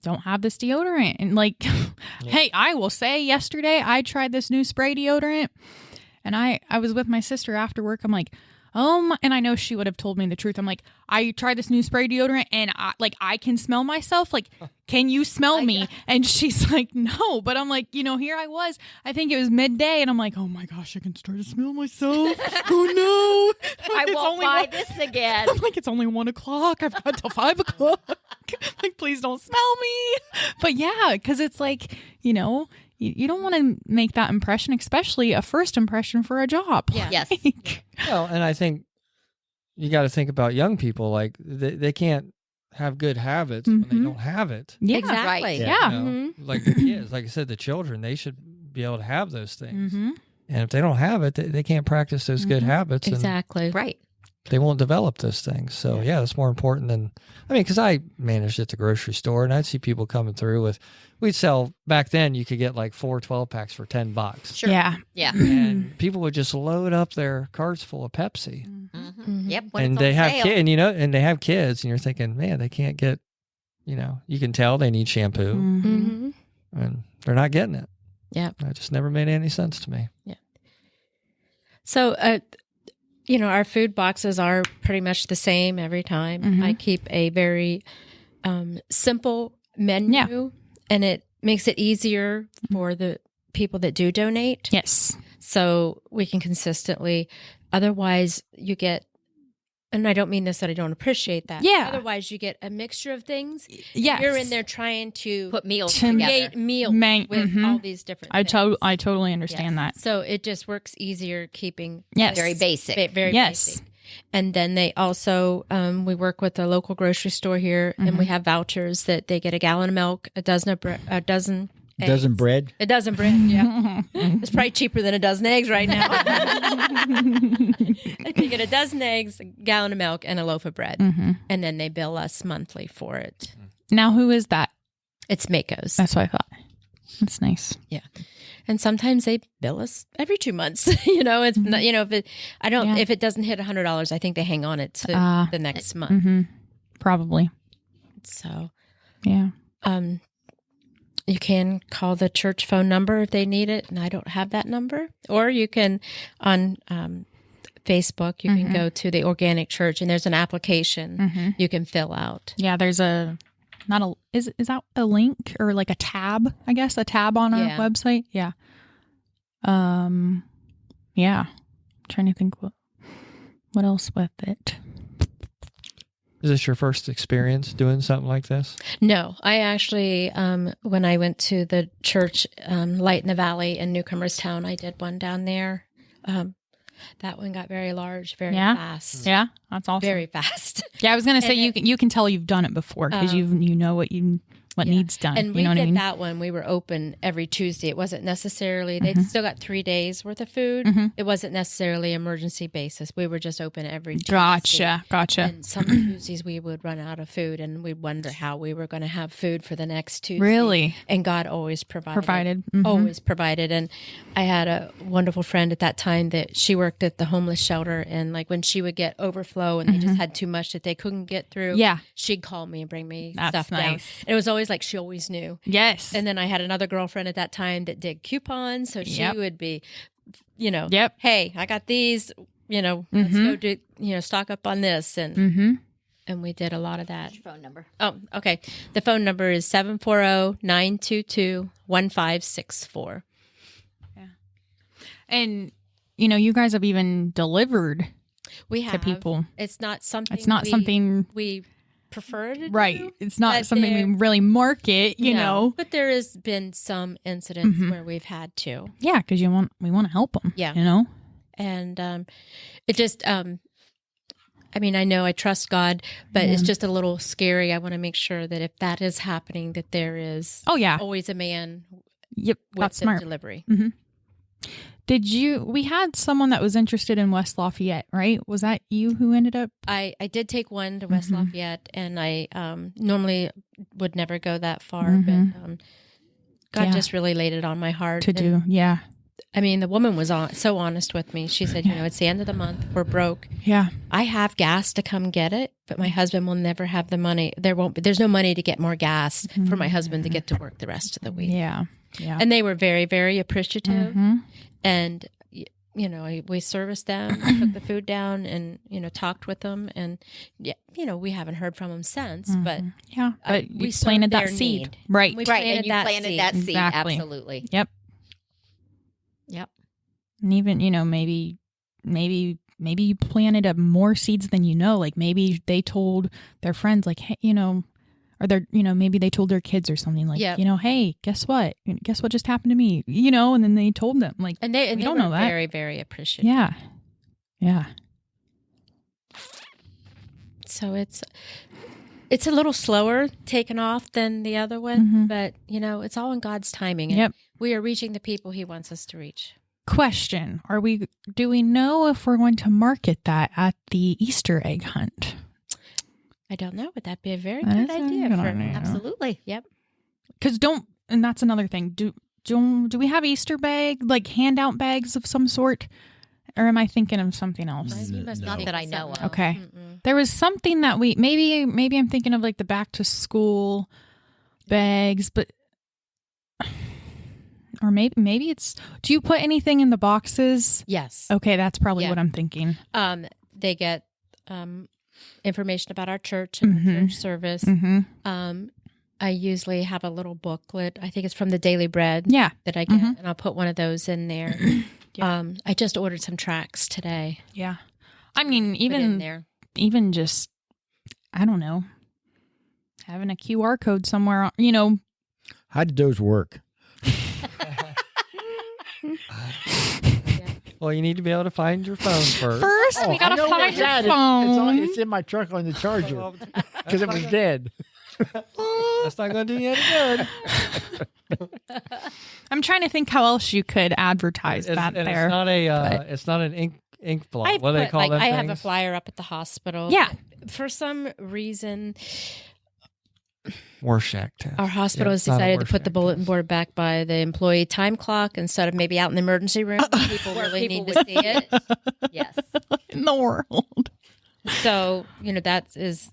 don't have this deodorant. And like, hey, I will say yesterday I tried this new spray deodorant and I was with my sister after work. I'm like, and I know she would have told me the truth. I'm like, I tried this new spray deodorant and I can smell myself. Like, can you smell me? And she's like, no. But I'm like, here I was. I think it was midday. And I'm like, oh my gosh, I can start to smell myself. Oh no. I It's won't only buy one- this again. I'm like, it's only 1 o'clock. I've got till 5 o'clock. Like, please don't smell me. But yeah, because it's like, you don't want to make that impression, especially a first impression for a job. Yeah. Yes. Like, Well, and I think you got to think about young people. Like they can't have good habits when they Mhm. don't have it. yeah. Exactly. Right. Yeah. You know? Like the kids, like I said, the children, they should be able to have those things. Mm-hmm. And if they don't have it, they can't practice those good habits. And Exactly. Right. they won't develop those things. So yeah, it's more important than, I mean, because I managed at the grocery store and I'd see people coming through with, we'd sell, back then you could get like 4 12 packs for $10. Sure. Yeah. Yeah. And people would just load up their carts full of Pepsi. Mm-hmm. Yep. When And it's on they have sale. kids, and they have kids, and you're thinking, man, they can't get, you can tell they need shampoo, Mm-hmm. and they're not getting it. Yeah. That just never made any sense to me. So, our food boxes are pretty much the same every time. Mhm. I keep a very simple menu, and it makes it easier for the people that do donate. Yes. So we can consistently, otherwise you get, and I don't mean this that I don't appreciate that. Yeah. Otherwise you get a mixture of things. Yes. You're in there trying to Put meals To together. create meals with Mhm. all these different I things. totally understand that. So it just works easier keeping Yes. Very basic. very Yes. basic. And then they also, we work with a local grocery store here, and we have vouchers that they get a gallon of milk, a dozen eggs. Dozen bread. A dozen bread, yeah. It's probably cheaper than a dozen eggs right now. They get a dozen eggs, a gallon of milk, and a loaf of bread. And then they bill us monthly for it. Now, who is that? It's Mako's. That's what I thought. That's nice. Yeah. And sometimes they bill us every 2 months. It's not, if it doesn't hit $100, I think they hang on it to the next month. Mm-hmm. Probably. So, Yeah. you can call the church phone number if they need it, and I don't have that number. Or you can, on Facebook, you can go to the Organic Church, and there's an application you can fill out. Yeah. There's is that a link or like a tab? I guess a tab on our Yeah. website. Yeah. Yeah. Trying to think what else with it. Is this your first experience doing something like this? No, I actually, when I went to the church, Light in the Valley in Newcomerstown, I did one down there. That one got very large, very fast. Yeah. That's awesome. Very fast. Yeah. I was going to say And you can tell you've done it before because you know what needs done. And you we know what did I mean? that one. We were open every Tuesday. It wasn't necessarily, they still got 3 days worth of food. It wasn't necessarily emergency basis. We were just open every Tuesday. Gotcha. And some Tuesdays we would run out of food, and we'd wonder how we were going to have food for the next Tuesday. Really? And God always provided. Mhm. Always provided. And I had a wonderful friend at that time that she worked at the homeless shelter, and like when she would get overflow and they just had too much that they couldn't get through, Yeah. she'd call me and bring me That's stuff down. nice. And it was always like she always knew. Yes. And then I had another girlfriend at that time that did coupons, so she Yep. would be, Yep. hey, I got these, let's go do, stock up on this, and we did a lot of that. Phone number. Oh, okay. The phone number is 740-922-1564. And you guys have even delivered We to have people. It's not something. It's not something we prefer to right. do. It's not but something we there- really market, you No, know. But there has been some incidents where we've had to. Yeah, because we want to help them. Yeah. You know. And it just I know I trust God, but it's just a little scary. I want to make sure that if that is happening, that there is Oh yeah. always a man Yep. with That's the smart. delivery. We had someone that was interested in West Lafayette, right? Was that you who ended up? I did take one to West Lafayette, and I normally would never go that far, but God Yeah. just really laid it on my heart To And, do, yeah. I mean, the woman was so honest with me. She said, it's the end of the month. We're broke. Yeah. I have gas to come get it, but my husband will never have the money. There's no money to get more gas for my husband to get to work the rest of the week. Yeah. Yeah. And they were very, very appreciative. And, we serviced them, took the food down, and, talked with them. And, we haven't heard from them since, but yeah. But we you served planted that their seed. need. Right. We Right. planted And you that planted seed. that seed. Exactly. Absolutely. Yep. Yep. And even, maybe you planted more seeds than like maybe they told their friends like, hey, or they're, maybe they told their kids or something like, Yep. hey, guess what? Guess what just happened to me? And then they told them like, And they don't were know that. very, very appreciative. yeah. Yeah. So it's a little slower taken off than the other one, but it's all in God's timing. And Yep. we are reaching the people He wants us to reach. Question: do we know if we're going to market that at the Easter egg hunt? I don't know, but that'd be a very That good is a idea. good For idea. Absolutely. Yep. Because and that's another thing. Do we have Easter bag, like handout bags of some sort? Or am I thinking of something else? You must Not think that I of know something of. Okay. else. Mm-mm. There was something that maybe I'm thinking of like the back to school bags, but or maybe it's, do you put anything in the boxes? Yes. Okay, that's probably Yeah. what I'm thinking. They get information about our church and the church service. Mm-hmm. I usually have a little booklet. I think it's from the Daily Bread Yeah. that I get, Mhm. and I'll put one of those in there. Yeah. I just ordered some tracks today. Yeah. I mean, Put in there. even just, I don't know, having a QR code somewhere, How did those work? Well, you need to be able to find your phone first. First, we got to find your phone. It's in my truck on the charger because it was dead. That's not going to do you any good. I'm trying to think how else you could advertise that And there. It's not a. but- It's not an ink blot. I What do they put, call like, them? I have a things? flyer up at the hospital. Yeah. For some reason, Rorschach test. our hospital Yeah, has it's not a decided to put the Rorschach bulletin test. board back by the employee time clock instead of maybe out in the emergency room. People Where really people need to would see it. Yes. in the world. So, that is,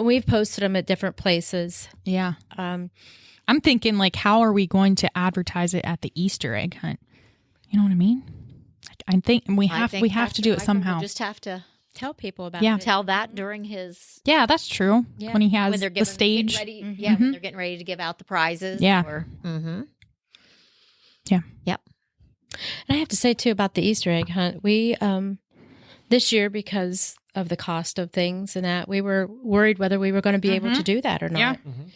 we've posted them at different places. Yeah. Um, I'm thinking, like, how are we going to advertise it at the Easter egg hunt? You know what I mean? I think we I have think we have Pastor to do it Michael somehow. will just have to tell people about Yeah. it. tell that during his Yeah, that's true. Yeah. When he has when they're the getting stage. ready. Mhm. Yeah, when they're getting ready to give out the prizes. Yeah. Mm-hmm. Yeah. Yep. And I have to say, too, about the Easter egg hunt, we, this year, because of the cost of things and that, we were worried whether we were going to be able to do that or not. Yeah. Mhm.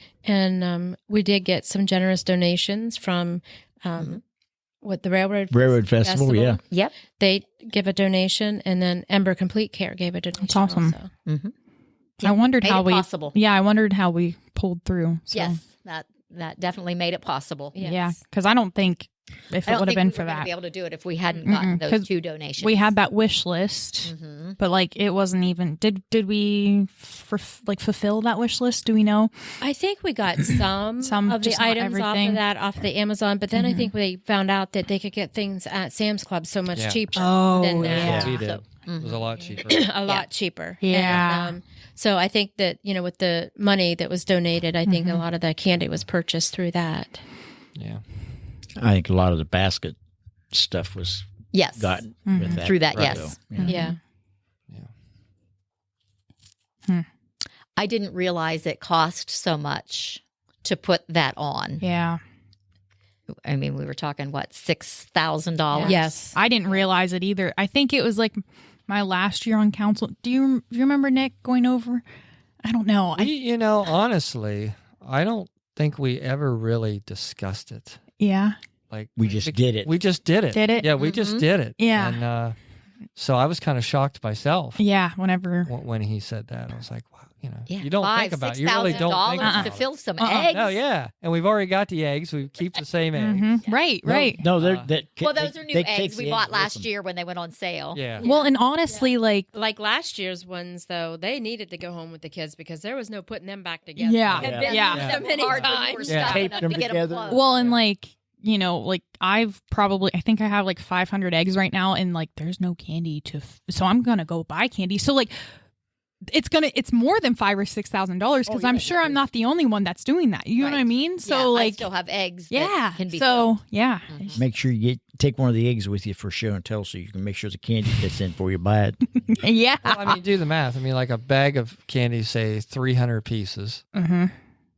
And we did get some generous donations from the Railroad Festival, yeah. Yep. They give a donation, and then Ember Complete Care gave a donation. That's awesome. also. Mm-hmm. I wondered Made how it we possible. Yeah, I wondered how we pulled through. So, Yes, that definitely made it possible. Yes. Yeah, because I don't think if I it don't would have think been we for were gonna that. be able to do it if we hadn't gotten those 'cause 2 donations. We had that wish list, Mm-hmm. but like it wasn't even. Did we fulfill that wish list? Do we know? I think we got some, Some, of the just not items everything. off the Amazon, but then I think we found out that they could get things at Sam's Club so much Yeah. cheaper. Oh, than that. yeah. We did. So, It was a lot cheaper. A lot cheaper. Yeah. And, so I think that, with the money that was donated, I think a lot of the candy was purchased through that. Yeah. I think a lot of the basket stuff was yes. gotten Mhm. with that. Through that, Right. yes. Yeah. I didn't realize it cost so much to put that on. Yeah, I mean, we were talking $6,000. Yes. I didn't realize it either. I think it was like my last year on council. Do you remember Nick going over? I don't know. Honestly, I don't think we ever really discussed it. Yeah. Like We just did it. We just did it. Did it? Yeah, we just did it. Yeah. And so I was kind of shocked myself Yeah. Whenever. when he said that. I was like, wow, Yeah. you don't think about it. You really don't think about to it. fill some eggs. No, yeah. And we've already got the eggs. We keep the same eggs. Mhm. Right. Right. No, they're, Well, those are new they take eggs we the bought eggs with last them. year when they went on sale. Yeah. Well, and honestly, like. Like last year's ones, though, they needed to go home with the kids because there was no putting them back together. Yeah. It had Yeah. been Yeah. used so many Hard when we were times. Yeah. stuffing Taped them them to get together. closed. Well, and like, like I think I have like 500 eggs right now, and like there's no candy so I'm gonna go buy candy. So like, it's more than $5,000 or $6,000 because I'm sure I'm not the only one that's doing that. You know what I Right. mean? So Yeah, I like, still have eggs. yeah. That can be So filled. yeah, Make sure you take one of the eggs with you for show and tell, so you can make sure the candy fits in before you buy it. yeah. Well, I mean, do the math. I mean, like a bag of candy, say 300 pieces, Mm-hmm.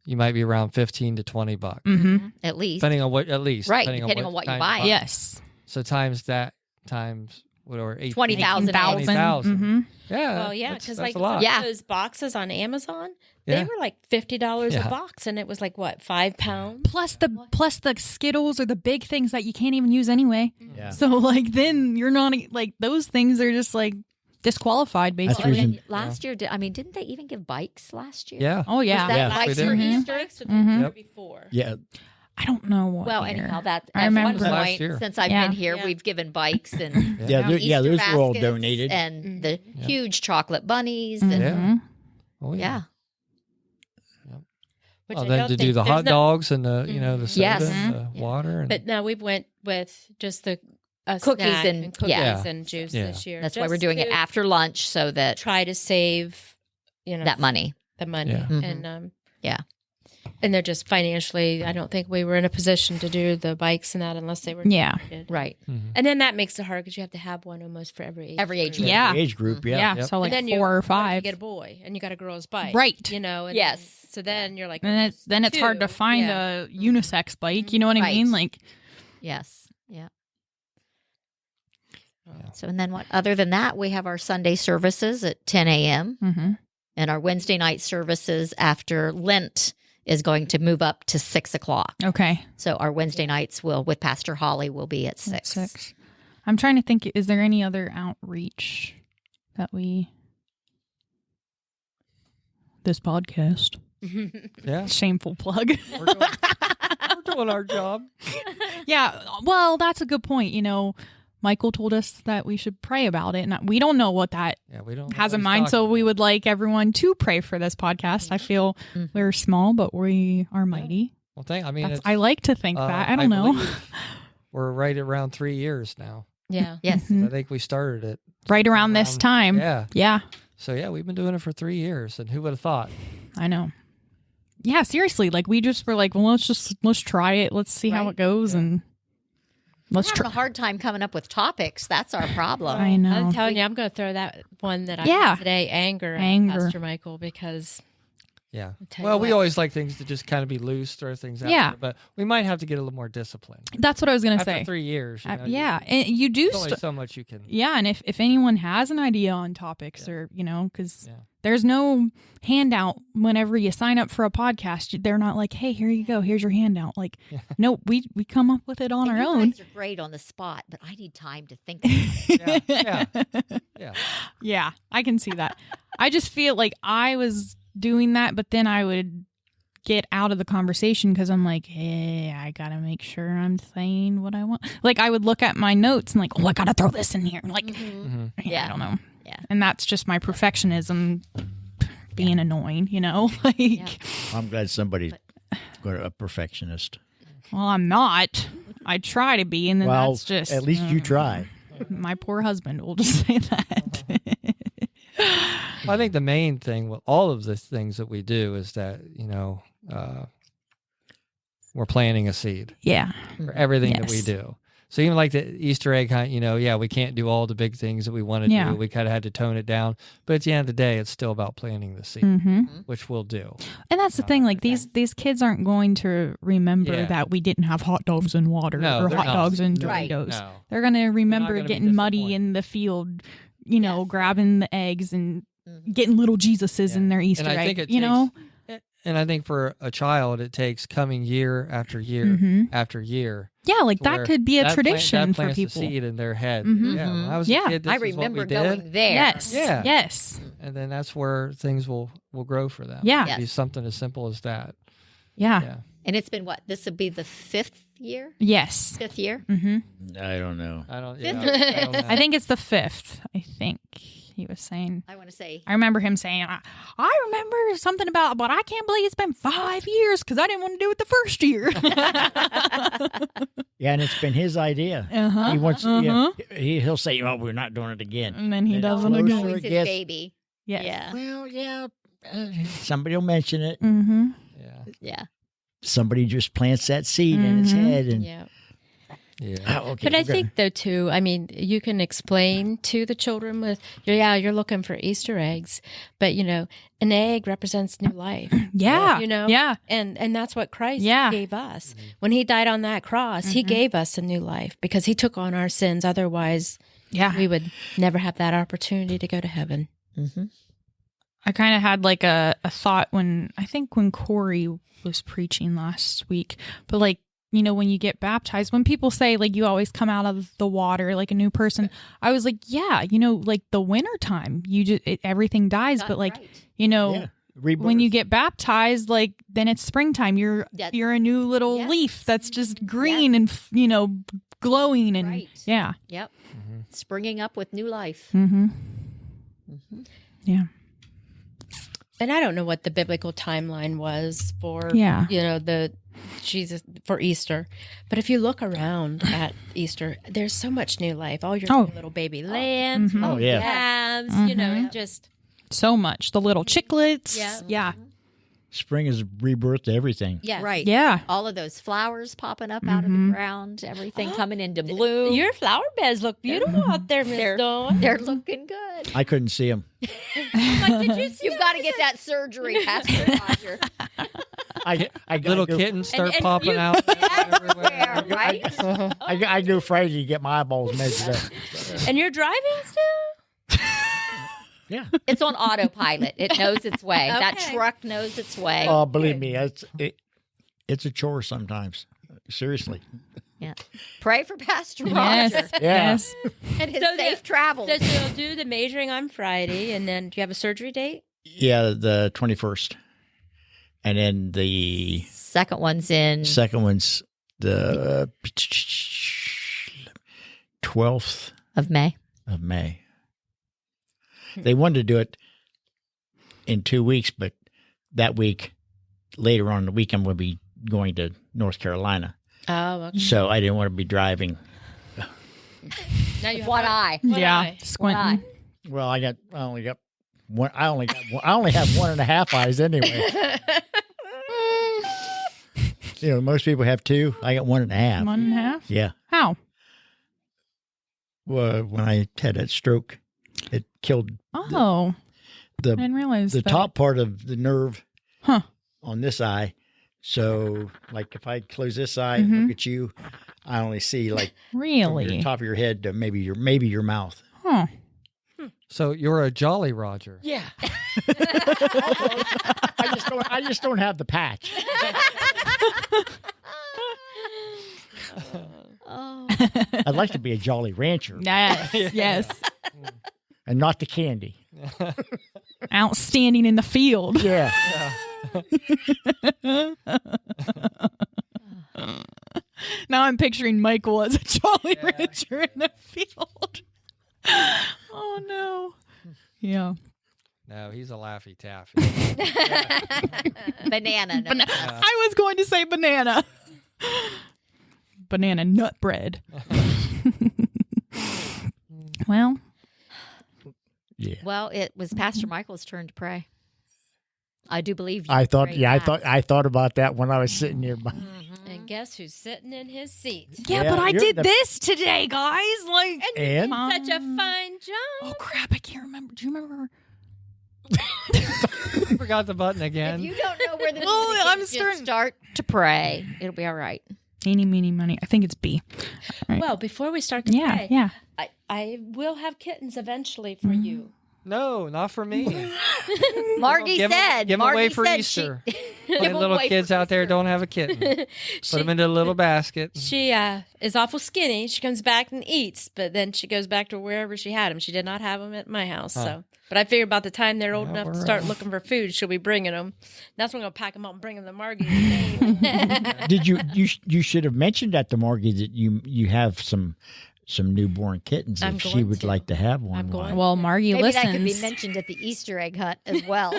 you might be around $15 to $20, Mm-hmm. At least. depending on what. At least, Right, depending on what you kind buy. of- Yes. So times that times whatever 20,000 eggs. 20,000. Mm-hmm. Yeah. Well, yeah, that's because a like lot. Yeah. those boxes on Amazon, Yeah. they were like $50 Yeah. a box, and it was like what, 5 pounds? Plus the Skittles are the big things that you can't even use anyway. Yeah. So like then you're not like those things are just like disqualified That's basically. the reason- Last year, didn't they even give bikes last year? Yeah. Oh yeah. Was that Yeah. bikes We for did. Easter? Mhm. Before. Yeah. I don't know what. Well, year. anyhow, that I at one remember last point year. since I've Yeah. been here, Yeah. we've given bikes and Yeah, Easter those were all baskets donated. and the Yeah. huge chocolate bunnies. Mhm. And Yeah. Oh, yeah. Which Well, I then don't to do think- the there's hot no- dogs and the the soda Yes. and the Yeah. water and But no, we went with just the Cookies snack and- cookies yeah. and juice Yeah. this year. That's why we're just doing it to after lunch so that Try to save, that money. the money, Yeah. Mhm. and Yeah. and they're just financially. I don't think we were in a position to do the bikes and that unless they were Yeah. donated. Right. Mhm. And then that makes it hard because you have to have one almost for every age. Every age group. group. Yeah. Age group, yeah. Yeah. Yep. So like And then 4 or what if 5. You get a boy and you got a girl's bike, Right. You know. And Yes. So then you're like, And it's hard to two. find Yeah. a unisex bike. You know what I Right. mean? Like, Yes. Yeah. So, and then what? Other than that, we have our Sunday services at 10 a.m. mhm. and our Wednesday night services after Lent is going to move up to 6 o'clock. Okay. So our Wednesday nights with Pastor Holly will be at 6. 6. I'm trying to think. Is there any other outreach that this podcast? Yeah. Shameful plug. We're doing our job. Yeah. Well, that's a good point. Michael told us that we should pray about it, and we don't know what that Yeah, we don't know has what in he's mind. So talking we about. would like everyone to pray for this podcast. I feel Mhm. we're small, but we are mighty. Well, I mean, That's, it's, I like to think that. I don't know. believe we're right around 3 years now. Yeah. Yes. Mhm. I think we started it Right around this time. Yeah. Yeah, So yeah, we've been doing it for 3 years, and who would have thought? I know. Yeah, seriously. Like we just were like, well, let's try it. Let's see how Right. it goes, and let's We're having try. a hard time coming up with topics. That's our problem. I know. I'm telling you, I'm going to throw that one that I Yeah. had today, anger, Anger. at Pastor Michael, because Yeah. tell you Well, we what. always like things to just kind of be loose, throw things out Yeah. there, but we might have to get a little more disciplined. That's what I was gonna After say. 3 years, Yeah, and you do. There's only so much you can. Yeah, and if anyone has an idea on topics, Yeah. or because Yeah. there's no handout whenever you sign up for a podcast. They're not like, hey, here you go, here's your handout. Like, no, we come up with it on And our you own. guys are great on the spot, but I need time to think about it. Yeah. Yeah, I can see that. I just feel like I was doing that, but then I would get out of the conversation because I'm like, hey, I gotta make sure I'm saying what I want. Like I would look at my notes and like, oh, I gotta throw this in here. Like, Mhm. yeah, I don't know. Yeah. And that's just my perfectionism being annoying, Like, Yeah. I'm glad somebody's got a perfectionist. well, I'm not. I try to be, and then Well, that's just at least you try. My poor husband will just say that. Well, I think the main thing with all of the things that we do is that, we're planting a seed Yeah. for everything that we Yes. do. So even like the Easter egg hunt, we can't do all the big things that we want to Yeah. do. We kind of had to tone it down. But at the end of the day, it's still about planting the seed, hmm which we'll do. And that's the thing. Like these kids aren't going to remember Yeah. that we didn't have hot dogs and water No, or they're hot not. dogs and Right. Doritos. No. They're going to remember gonna be getting muddy disappointed. in the field, Yes. grabbing the eggs and Mhm. getting little Jesuses Yeah. in their Easter And I egg. think it you know? And I think for a child, it takes coming year after year Mhm. after year. Yeah, like to that where could be a that tradition that for plants people. the seed in their head. Mhm. Yeah, when I was Yeah. a kid, this I is what remember we did. going there. Yes. Yeah. Yes. And then that's where things will grow for them. Yeah. It'll be Yes. something as simple as that. Yeah. Yeah. And it's been what? This would be the 5th year? Yes. 5th year? hmm I don't know. I don't. Fifth Yeah, or I don't know. I think it's the 5th. I think he was saying. I want to say. I remember him saying, I remember something about, but I can't believe it's been 5 years because I didn't want to do it the first year. Yeah, and it's been his idea. uh-huh. He wants. Uh-huh. Yeah, he'll say, "Oh, we're not doing it again." And then he And does it closer again. Always it his gets- baby. Yes. Yeah. Well, yeah. Somebody will mention it. Mm-hmm. Yeah. Yeah. Somebody just plants that seed in his Mhm. head, and Yeah. Yeah. oh, okay. But I we're gonna- think though too, I mean, you can explain to the children with, you're looking for Easter eggs, but an egg represents new life. Yeah. Yeah. And that's what Christ Yeah. gave us. When he died on that cross, he gave us a new life because he took on our sins. Otherwise, Yeah. we would never have that opportunity to go to heaven. Mm-hmm. I kind of had like a thought when Corey was preaching last week, but like, when you get baptized, when people say like you always come out of the water like a new person, I was like, yeah, like the winter time, everything dies, but like, Right. Yeah. when you get baptized, like then it's springtime. You're a new little Yes. leaf that's just green and glowing and Right. yeah. Yep. Springing up with new life. Mm-hmm. Yeah. And I don't know what the biblical timeline was for, Yeah. the Jesus for Easter. But if you look around at Easter, there's so much new life. All your little baby lambs, Mhm. Oh, yeah. calves, Mhm. just So much. The little chicklets. Yeah. Yeah. Spring is rebirth to everything. yes. Right. Yeah. All of those flowers popping up out of the ground, everything coming into bloom. Your flower beds look beautiful out there, Miss Dawn. They're looking good. I couldn't see them. Did you see You've got to get that surgery, Pastor Roger. I Little go, kittens start and popping you- out Everywhere, everywhere. right? I go Friday to get my eyeballs measured up. And you're driving still? Yeah. It's on autopilot. It knows its way. That Okay. truck knows its way. Oh, believe me, it's a chore sometimes. Seriously. Yeah. Pray for Pastor Yes. Roger Yeah. Yes. and his So safe travels. So you'll do the measuring on Friday, and then do you have a surgery date? Yeah, the 21st. And then the Second one's in. second one's the 12th Of May. of May. They wanted to do it in 2 weeks, but that week, later on in the week, I'm going to be going to North Carolina. Oh, okay. So I didn't want to be driving. Now you have One eye. One Yeah. eye. Squinting. Well, I only have one. I only have 1.5 eyes anyway. Most people have 2. I got 1.5. 1.5. Yeah. How? Well, when I had that stroke, it killed Oh, I the didn't realize the that. top part of the nerve Huh. on this eye. So, like, if I close this eye and look at you, I only see like from Really? your top of your head to maybe your mouth. Huh. So you're a Jolly Roger. Yeah. I just don't have the patch. Oh. I'd like to be a Jolly Rancher Yes. Yes. and not the candy. Outstanding in the field. Yeah. Now I'm picturing Michael as a Jolly Rancher in the field. Oh no. Yeah. No, he's a Laffy Taffy. Banana. no. I was going to say banana. Banana nut bread. Well, Yeah. Well, it was Pastor Michael's turn to pray. I do believe you. I thought prayed yeah, last. I thought about that when I was sitting here. And guess who's sitting in his seat? yeah, Yeah, but I you're did the- this today, guys. Like, And Such a fine job. oh crap, I can't remember. Do you remember? Forgot the button again. If you don't know where the Well, music I'm is, just starting- start to pray. It'll be all right. Eeny, meeny, money. I think it's B. Right. Well, before we start to Yeah, pray, yeah. I will have kittens eventually for you. No, not for me. Margie Give 'em- said. give 'em Margie away for said Easter. She, My Give 'em little away kids for out there Easter. don't have a kitten. Put them into a little basket. She is awful skinny. She comes back and eats, but then she goes back to wherever she had them. She did not have them at my house. So, but I figure about the time they're old Yeah, enough to we're, start looking for food, she'll be bringing them. That's when I'm gonna pack them up and bring them to Margie. today. did you should have mentioned that to Margie that you have some newborn kittens I'm if she going would to. like to have one. I'm going Well, Margie maybe listens. that could be mentioned at the Easter egg hunt as well.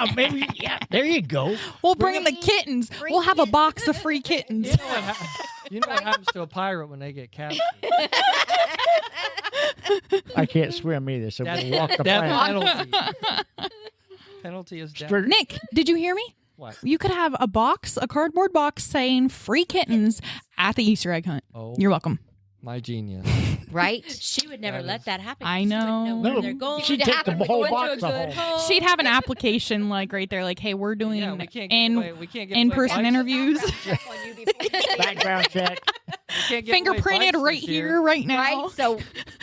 Oh, maybe there you go. We'll bring them the kittens. Bring We'll have a kittens. box of free kittens. You know what happens to a pirate when they get captured? I can't swim either, so Death, we'll walk the death planet. penalty. Penalty is death. Nick, did you hear me? What? You could have a cardboard box saying free kittens at the Easter egg hunt. Oh, You're welcome. my genius. Right? She would never That let is- that happen. I She wouldn't know. where No, they're going. she'd It take happened the to go whole into box a of good home. home. She'd have an application like right there, like, hey, we're doing Yeah, we can't in we can't give in-person away bikes. interviews, Background check. We can't give away fingerprinted bikes right this here, year, right now. Right? So,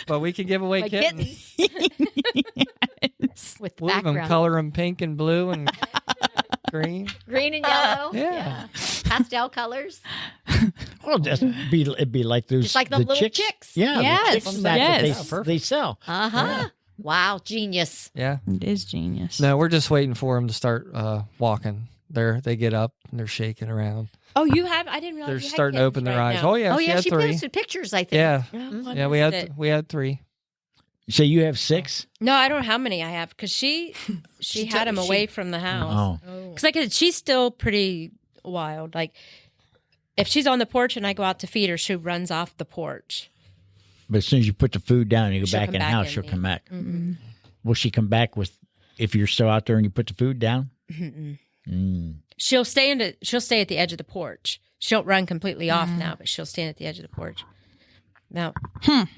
but we can give away my kittens. kittens Yes. with We'll even background. color them pink and blue and green. Green and yellow. Yeah. Pastel colors. Well, it'd be like those Just like the little chicks. Yeah, Yes, the chicks and that yes. they sell. Uh-huh. Wow, genius. Yeah. It is genius. No, we're just waiting for them to start walking. They get up and they're shaking around. Oh, you have? I didn't realize They're you had starting to kittens open their right eyes. now. Oh yeah, Oh, she yeah, had she 3. posted pictures, I think. Yeah, Oh, I yeah, missed it. we had 3. So you have 6? No, I don't know how many I have because she had them away from the house. Oh. Because like she's still pretty wild. Like if she's on the porch and I go out to feed her, she runs off the porch. But as soon as you put the food down and you go She'll back come in the back house, in, she'll yeah. come back. Mm-hmm. Will she come back if you're still out there and you put the food down? Mm-mm. Mm. She'll stay at the edge of the porch. She don't run completely off now, but she'll stand at the edge of the porch. Now,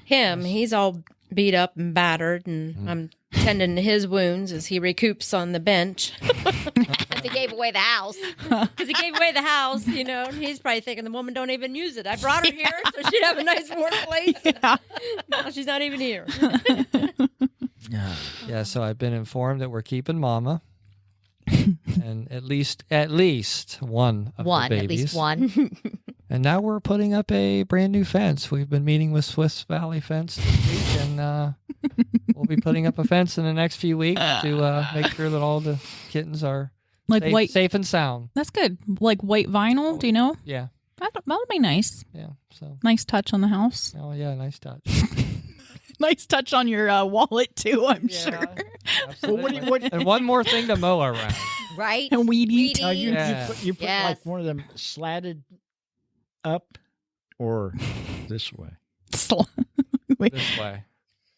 he's all beat up and battered, and I'm tending to his wounds as he recoups on the bench. Because he gave away the house. Because he gave away the house, and he's probably thinking the woman don't even use it. I brought her here so she'd have a nice warm place. Yeah. No, she's not even here. Yeah, so I've been informed that we're keeping Mama, and at least one of the babies. At least one. And now we're putting up a brand new fence. We've been meeting with Swiss Valley Fence this week, and we'll be putting up a fence in the next few weeks to make sure that all the kittens are Like safe and sound. That's good. Like white vinyl. Do you know? Yeah, That'll be nice. yeah. So, Nice touch on the house. oh yeah, nice touch. Nice touch on your wallet too. I'm sure. Absolutely. And one more thing to mow around. Right? And weed eat. Weed eat. You put Yes. like one of them slatted up or this way? Wait. This way,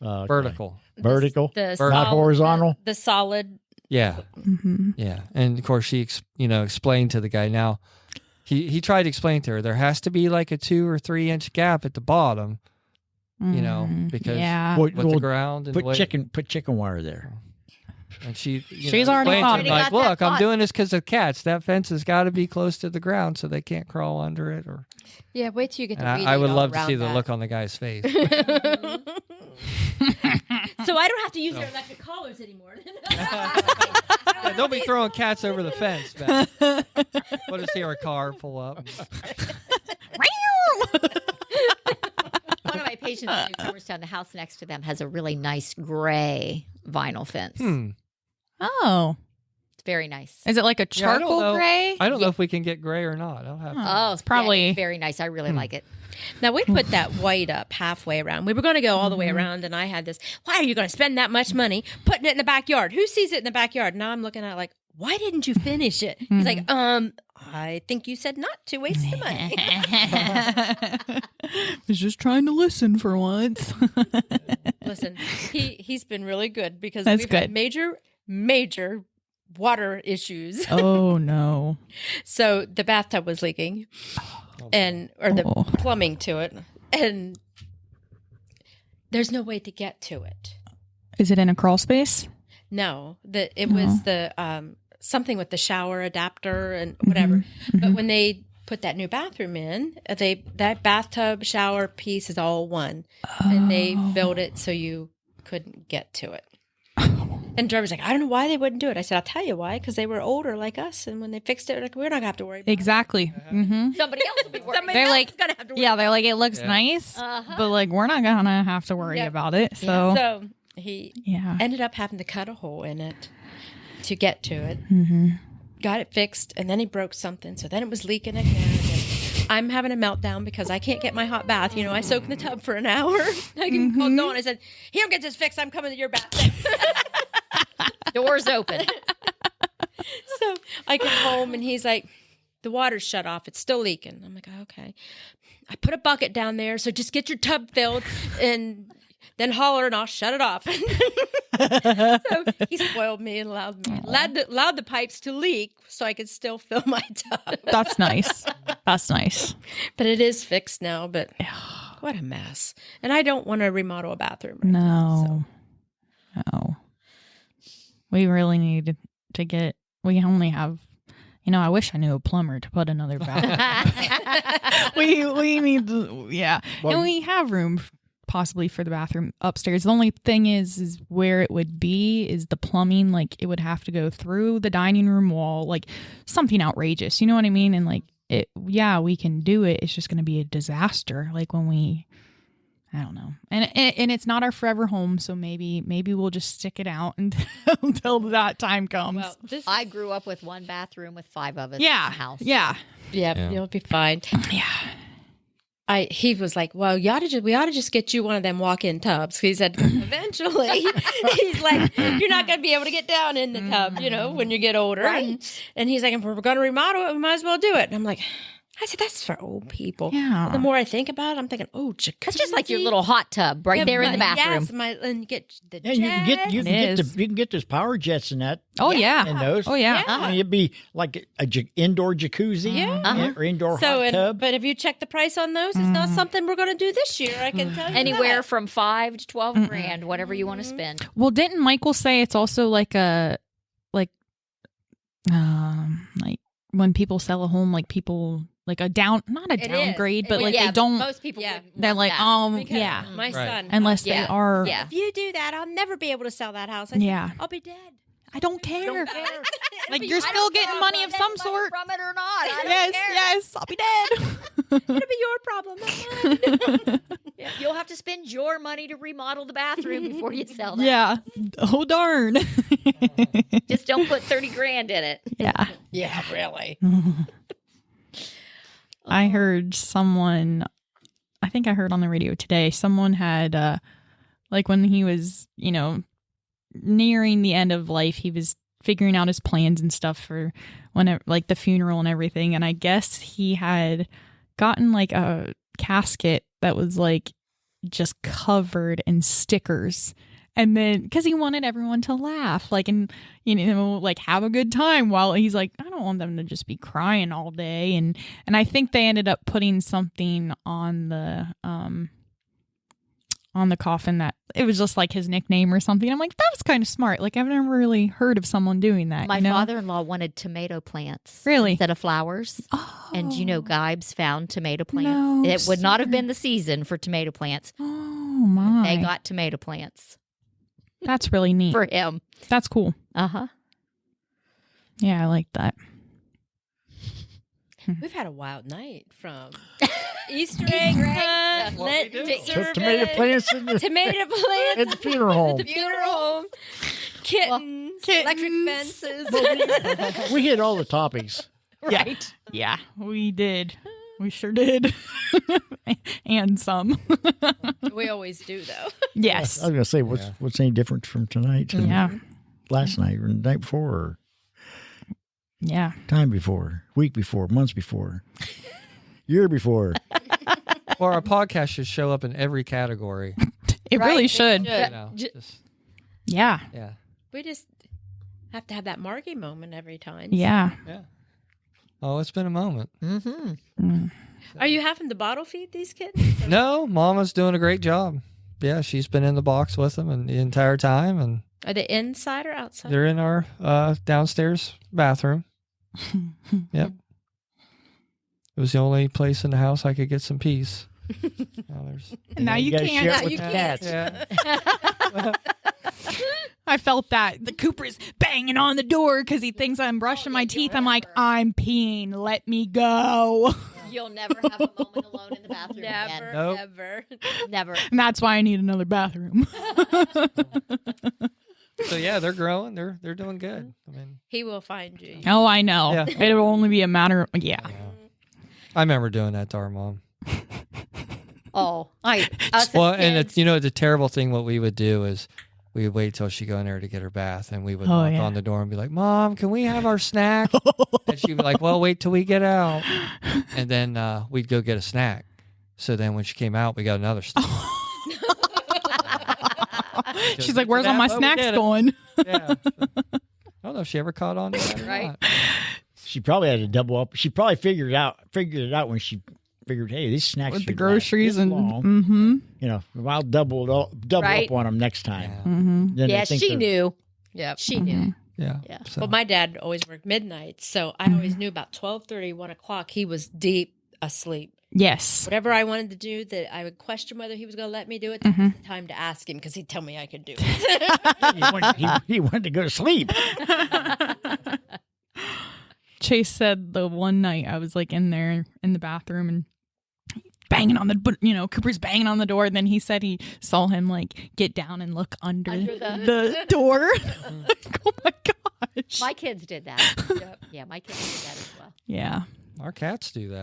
Okay. vertical. Vertical? The Not horizontal? The solid. Yeah, Mhm. yeah. And of course, she explained to the guy. Now, he tried to explain to her there has to be like a 2 or 3 inch gap at the bottom. Because yeah. Well, with the ground and the way, put chicken wire there. and she She's already explained to thought him, of like, it. look, I'm Thought. doing this because of cats. That fence has got to be close to the ground so they can't crawl under it. Or Yeah, wait till you get and the weed I would eat love all to see around the that. look on the guy's face. So I don't have to use your electric collars anymore. Yeah, don't be throwing cats over the fence, Beth. We'll just hear a car pull up. One of my patients in Cooperstown, the house next to them, has a really nice gray vinyl fence. Oh, It's very nice. is it like a Yeah, I don't charcoal know. gray? I don't know if we can get gray or not. I'll have to. Oh, it's probably- yeah, very nice. I really like it. Now we put that white up halfway around. We were going to go all the way around, and I had this. Why are you going to spend that much money putting it in the backyard? Who sees it in the backyard? Now I'm looking at it like, why didn't you finish it? He's like, I think you said not to waste the money. He's just trying to listen for once. Listen, he's been really good because That's we've good. had major water issues. Oh no. So the bathtub was leaking, or the Oh. plumbing to it, and there's no way to get to it. Is it in a crawl space? No, it was the something with the shower adapter and whatever. But when they put that new bathroom in, that bathtub shower piece is all one, and they built it so you couldn't get to it. And Jeremy's like, I don't know why they wouldn't do it. I said, I'll tell you why, because they were older like us, and when they fixed it, like, we're not gonna have to worry about Exactly. Mm-hmm. Somebody else will be worried. Somebody They're else like- is gonna have to worry. Yeah, they're like, it looks Yeah. nice, Uh-huh. but like we're not gonna have to worry Yep. about it. So So he yeah. ended up having to cut a hole in it to get to it. Mm-hmm. Got it fixed, and then he broke something, so then it was leaking again. And I'm having a meltdown because I can't get my hot bath. I soak in the tub for an hour. I can call Dawn. I said, "He don't get this fixed. I'm coming to your bath." Doors open. So I come home, and he's like, "The water's shut off. It's still leaking." I'm like, "Okay." I put a bucket down there, so just get your tub filled and then holler, and I'll shut it off. So he spoiled me and allowed the pipes to leak so I could still fill my tub. That's nice. That's nice. But it is fixed now, but what a mess. And I don't want to remodel a bathroom right now, No. We really need to get, we only have, I wish I knew a plumber to put another bathroom. we need to, yeah. Well, and we have room possibly for the bathroom upstairs. The only thing is where it would be is the plumbing. Like it would have to go through the dining room wall, like something outrageous. You know what I mean? And like we can do it. It's just going to be a disaster. Like when we I don't know. And it's not our forever home, so maybe we'll just stick it out until that time comes. Well, I grew up with one bathroom with 5 of us in yeah. the house. Yeah. Yeah, you'll be fine. Yeah. He was like, well, we ought to just get you one of them walk-in tubs. He said, eventually, he's like, you're not going to be able to get down in the tub, when you get older. Right. And he's like, if we're going to remodel it, we might as well do it. And I'm like, I said, that's for old people. Yeah. But the more I think about it, I'm thinking, oh, jacuzzi. It's just like your little hot tub right there in the bathroom. Yes, and you get the Yeah, you can get those power jets in that. Oh, yeah. In those. Oh, yeah. I mean, it'd be like a indoor jacuzzi, or indoor hot tub. But have you checked the price on those? It's not something we're going to do this year. I can tell you Anywhere that. from 5 to 12 grand, whatever you want to spend. Well, didn't Michael say it's also like when people sell a home, like people like not a It downgrade, is. but like Yeah, they don't. Most people Yeah. wouldn't They're want like, that. Because yeah, my Right. son. unless they Yeah. are. Yeah. If you do that, I'll never be able to sell that house. I said, Yeah. I'll be dead. I don't care. Like you're I still don't getting care if money I of get some money sort. from it or not. I don't Yes, care. yes, I'll be dead. It'll be your problem, not mine. Yeah, you'll have to spend your money to remodel the bathroom before you sell that. Yeah. Oh darn. Just don't put 30 grand in it. Yeah. Yeah, really. I heard someone, I think I heard on the radio today, someone had, like when he was, nearing the end of life, he was figuring out his plans and stuff for whenever, like the funeral and everything. And I guess he had gotten like a casket that was like just covered in stickers. And then, because he wanted everyone to laugh, like, and, like have a good time while he's like, I don't want them to just be crying all day. And I think they ended up putting something on the coffin that it was just like his nickname or something. I'm like, that was kind of smart. Like, I've never really heard of someone doing that. My father-in-law wanted tomato plants. Really? Instead of flowers. Oh. And Guybes found tomato plants. No, it would not have sir. been the season for tomato plants. Oh, my. They got tomato plants That's really neat. for him. That's cool. Uh-huh. Yeah, I like that. We've had a wild night from Easter egg hunt, Lent service, Tomato plants in the, tomato plants at the funeral home. the funeral home, kittens, electric fences. We hit all the topics. Right. Yeah, we did. We sure did. And some. We always do, though. Yes. I was going to say, what's any different from tonight to Yeah. last night or the night before or Yeah. time before, week before, months before, year before? Well, our podcast should show up in every category. It really should. Just, Yeah. yeah. We just have to have that Margie moment every time. Yeah. Yeah. Oh, it's been a moment. Mm-hmm. Are you having to bottle feed these kittens? No, Mama's doing a great job. Yeah, she's been in the box with them and the entire time, and Are they inside or outside? they're in our downstairs bathroom. Yep. It was the only place in the house I could get some peace. Now you gotta can't. share it Now with you the can't. cats. Yeah. I felt that. The Cooper's banging on the door because he thinks I'm brushing my teeth. I'm like, I'm peeing. Let me go. You'll never have a moment alone in the bathroom Never, again. Nope. ever. Never. And that's why I need another bathroom. So yeah, they're growing. They're doing good. I mean, He will find you. Oh, I know. Yeah. It'll only be a matter of, yeah. I remember doing that to our mom. Oh, us as Well, and kids. it's the terrible thing. What we would do is we would wait till she go in there to get her bath, and we would knock yeah. on the door and be like, "Mom, can we have our snack?" And she'd be like, "Well, wait till we get out," and then we'd go get a snack. So then when she came out, we got another snack. She's like, where's all my snacks going? Yeah. I don't know if she ever caught on to that or Right. not. She probably had to double up. She probably figured it out when she figured, hey, these snacks With the should last groceries this and, long. mm-hmm. I'll double Right. up on them next time. Yeah. Mm-hmm. Then they Yeah, think she they're- knew. Yep. She knew. Yeah. Yeah. So, Well, my dad always worked midnight, so I always knew about 12:30, 1 o'clock, he was deep asleep. Yes. Whatever I wanted to do that I would question whether he was going to let me do it, that was the time to ask him because he'd tell me I could do it. he wanted to go to sleep. Chase said the one night I was like in there in the bathroom and banging on Cooper's banging on the door. And then he said he saw him like get down and look under the door. Like, oh my gosh. My kids did that. Yeah, my kids did that as well. Yeah. Our cats do that.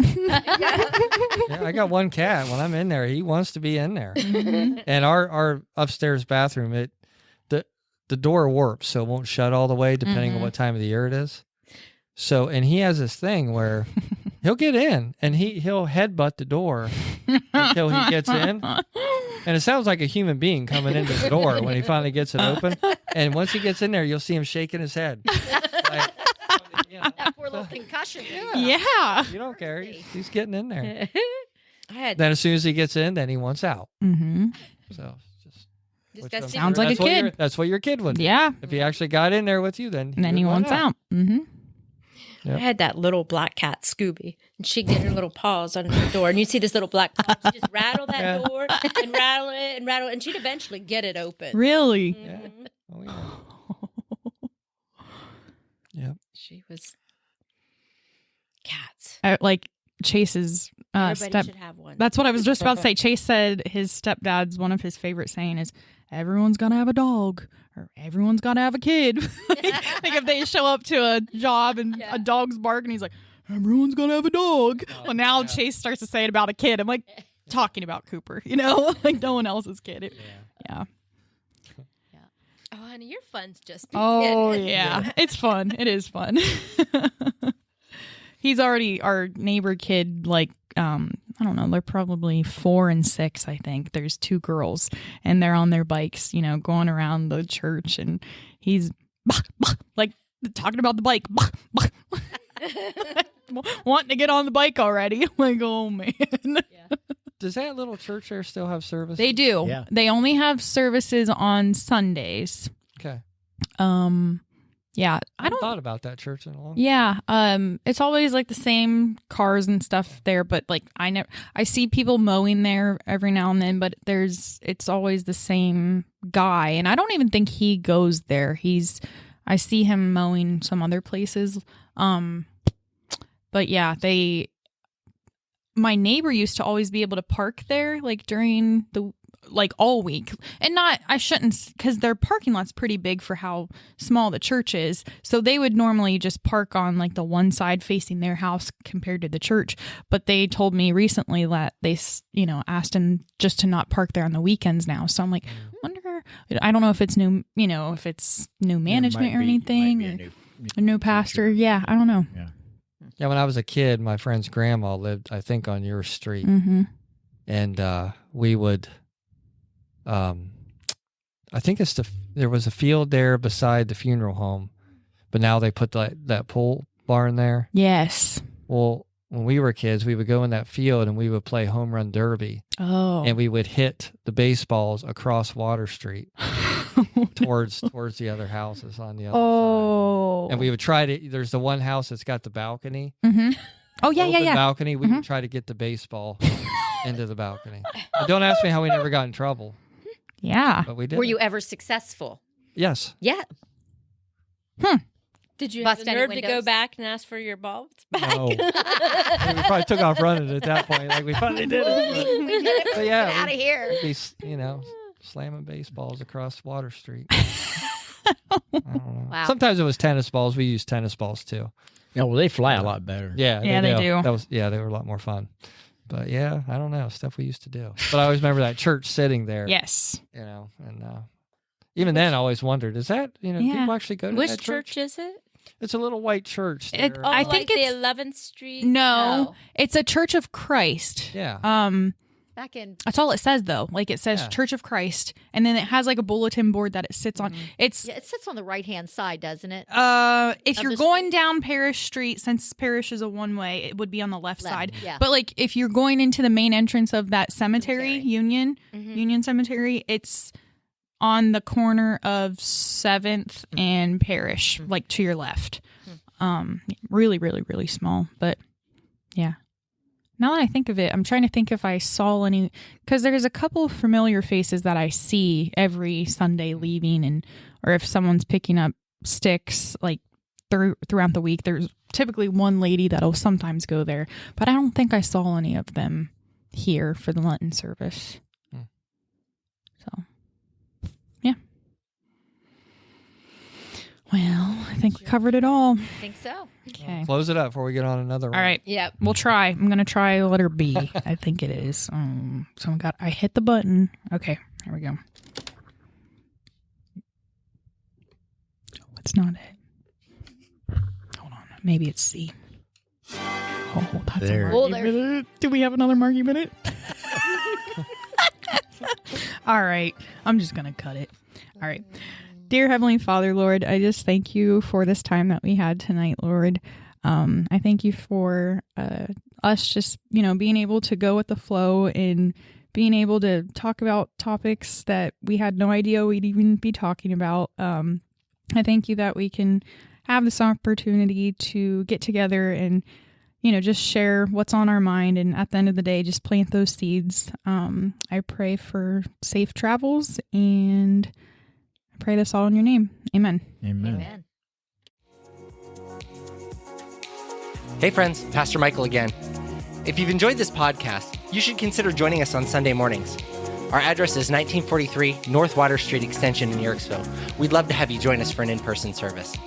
Yeah, I got one cat. When I'm in there, he wants to be in there. And our upstairs bathroom, the door warps, so it won't shut all the way depending on what time of the year it is. So, and he has this thing where he'll get in and he'll headbutt the door until he gets in. And it sounds like a human being coming into the door when he finally gets it open. And once he gets in there, you'll see him shaking his head. Like, That poor little concussion. Yeah. You don't care. He's getting in there. Then as soon as he gets in, then he wants out. Mm-hmm. So Sounds like a kid. That's what your kid would do. Yeah. If he actually got in there with you, then he wants out. Mm-hmm. I had that little black cat, Scooby, and she'd get her little paws under the door, and you'd see this little black paw. She'd just rattle that door and rattle it and rattle it, and she'd eventually get it open. Really? Mm-hmm. Yeah. Oh, yeah. Yep. She was cats. Like Chase's Everybody should have one. That's what I was just about to say. Chase said his stepdad's one of his favorite saying is, everyone's got to have a dog or everyone's got to have a kid. like if they show up to a job and a dog's barking, he's like, everyone's got to have a dog. Well, now Chase starts to say it about a kid. I'm like, talking about Cooper, like no one else's kid. Yeah. Oh, honey, your fun's just Oh, beginning. yeah. It's fun. It is fun. He's already our neighbor kid, like, I don't know, they're probably 4 and 6, I think. There's 2 girls, and they're on their bikes, going around the church, and he's like talking about the bike. Wanting to get on the bike already. I'm like, oh, man. Does that little church there still have service? They do. Yeah. They only have services on Sundays. Okay. Yeah, I haven't thought about that church in a long time. Yeah, it's always like the same cars and stuff there, but like I see people mowing there every now and then, but it's always the same guy, and I don't even think he goes there. I see him mowing some other places. But yeah, my neighbor used to always be able to park there like during all week, and I shouldn't, because their parking lot's pretty big for how small the church is. So they would normally just park on like the one side facing their house compared to the church. But they told me recently that they, asked him just to not park there on the weekends now. So I'm like, I don't know if it's new, if it's new management or anything, or a new pastor. Yeah, I don't know. Yeah, when I was a kid, my friend's grandma lived, I think, on your street, and we would. I think there was a field there beside the funeral home, but now they put that pole barn there. Yes. Well, when we were kids, we would go in that field and we would play home run derby. Oh. And we would hit the baseballs across Water Street towards the other houses on the other side. And we would try to. There's the one house that's got the balcony. Mm-hmm. Oh yeah, open yeah. Balcony. We would try to get the baseball into the balcony. But don't ask me how we never got in trouble. Yeah. But we did. Were you ever successful? Yes. Yeah. Did you have Bust the any nerve to go windows? back and ask for your balls back? No. We probably took off running at that point. Like we finally did it. We did it. But yeah, Get out of here. We'd be, slamming baseballs across Water Street. I don't know. Wow. Sometimes it was tennis balls. We used tennis balls too. Yeah, well, they fly a lot better. Yeah, Yeah, they do. They were a lot more fun. But yeah, I don't know, stuff we used to do. But I always remember that church sitting there. Yes. And even then I always wondered, is that, people actually go to Which that church? church is it? It's a little white church. It- there. I like think the it's 11th Street. No, it's a Church of Christ. Yeah. Back in. That's all it says though. Like it says Yeah. Church of Christ, and then it has like a bulletin board that it sits on. It's Yeah, it sits on the right hand side, doesn't it? if Of you're the going street? down Parish Street, since Parish is a one way, it would be on the left side. yeah. But like if you're going into the main entrance of that cemetery, Cemetery. Union Cemetery, it's on the corner of 7th and Parish, like to your left. Really, really, really small, but yeah. Now that I think of it, I'm trying to think if I saw any, because there's a couple of familiar faces that I see every Sunday leaving, or if someone's picking up sticks like throughout the week. There's typically one lady that'll sometimes go there, but I don't think I saw any of them here for the Lenten service. So, yeah. Well, I think we covered it all. I think so. Okay. Close it up before we get on another one. All right. Yep. We'll try. I'm going to try letter B. I think it is. I hit the button. Okay. Here we go. Oh, it's not it. Hold on. Maybe it's C. Oh, that's There. a Oh, Margie there. minute. Do we have another Margie minute? All right. I'm just going to cut it. All right. Dear Heavenly Father, Lord, I just thank you for this time that we had tonight, Lord. I thank you for us just, being able to go with the flow and being able to talk about topics that we had no idea we'd even be talking about. I thank you that we can have this opportunity to get together and, just share what's on our mind. And at the end of the day, just plant those seeds. I pray for safe travels, and I pray this all in your name. Amen. Amen. Amen. Hey friends, Pastor Michael again. If you've enjoyed this podcast, you should consider joining us on Sunday mornings. Our address is 1943 North Water Street Extension in Yorksville. We'd love to have you join us for an in-person service.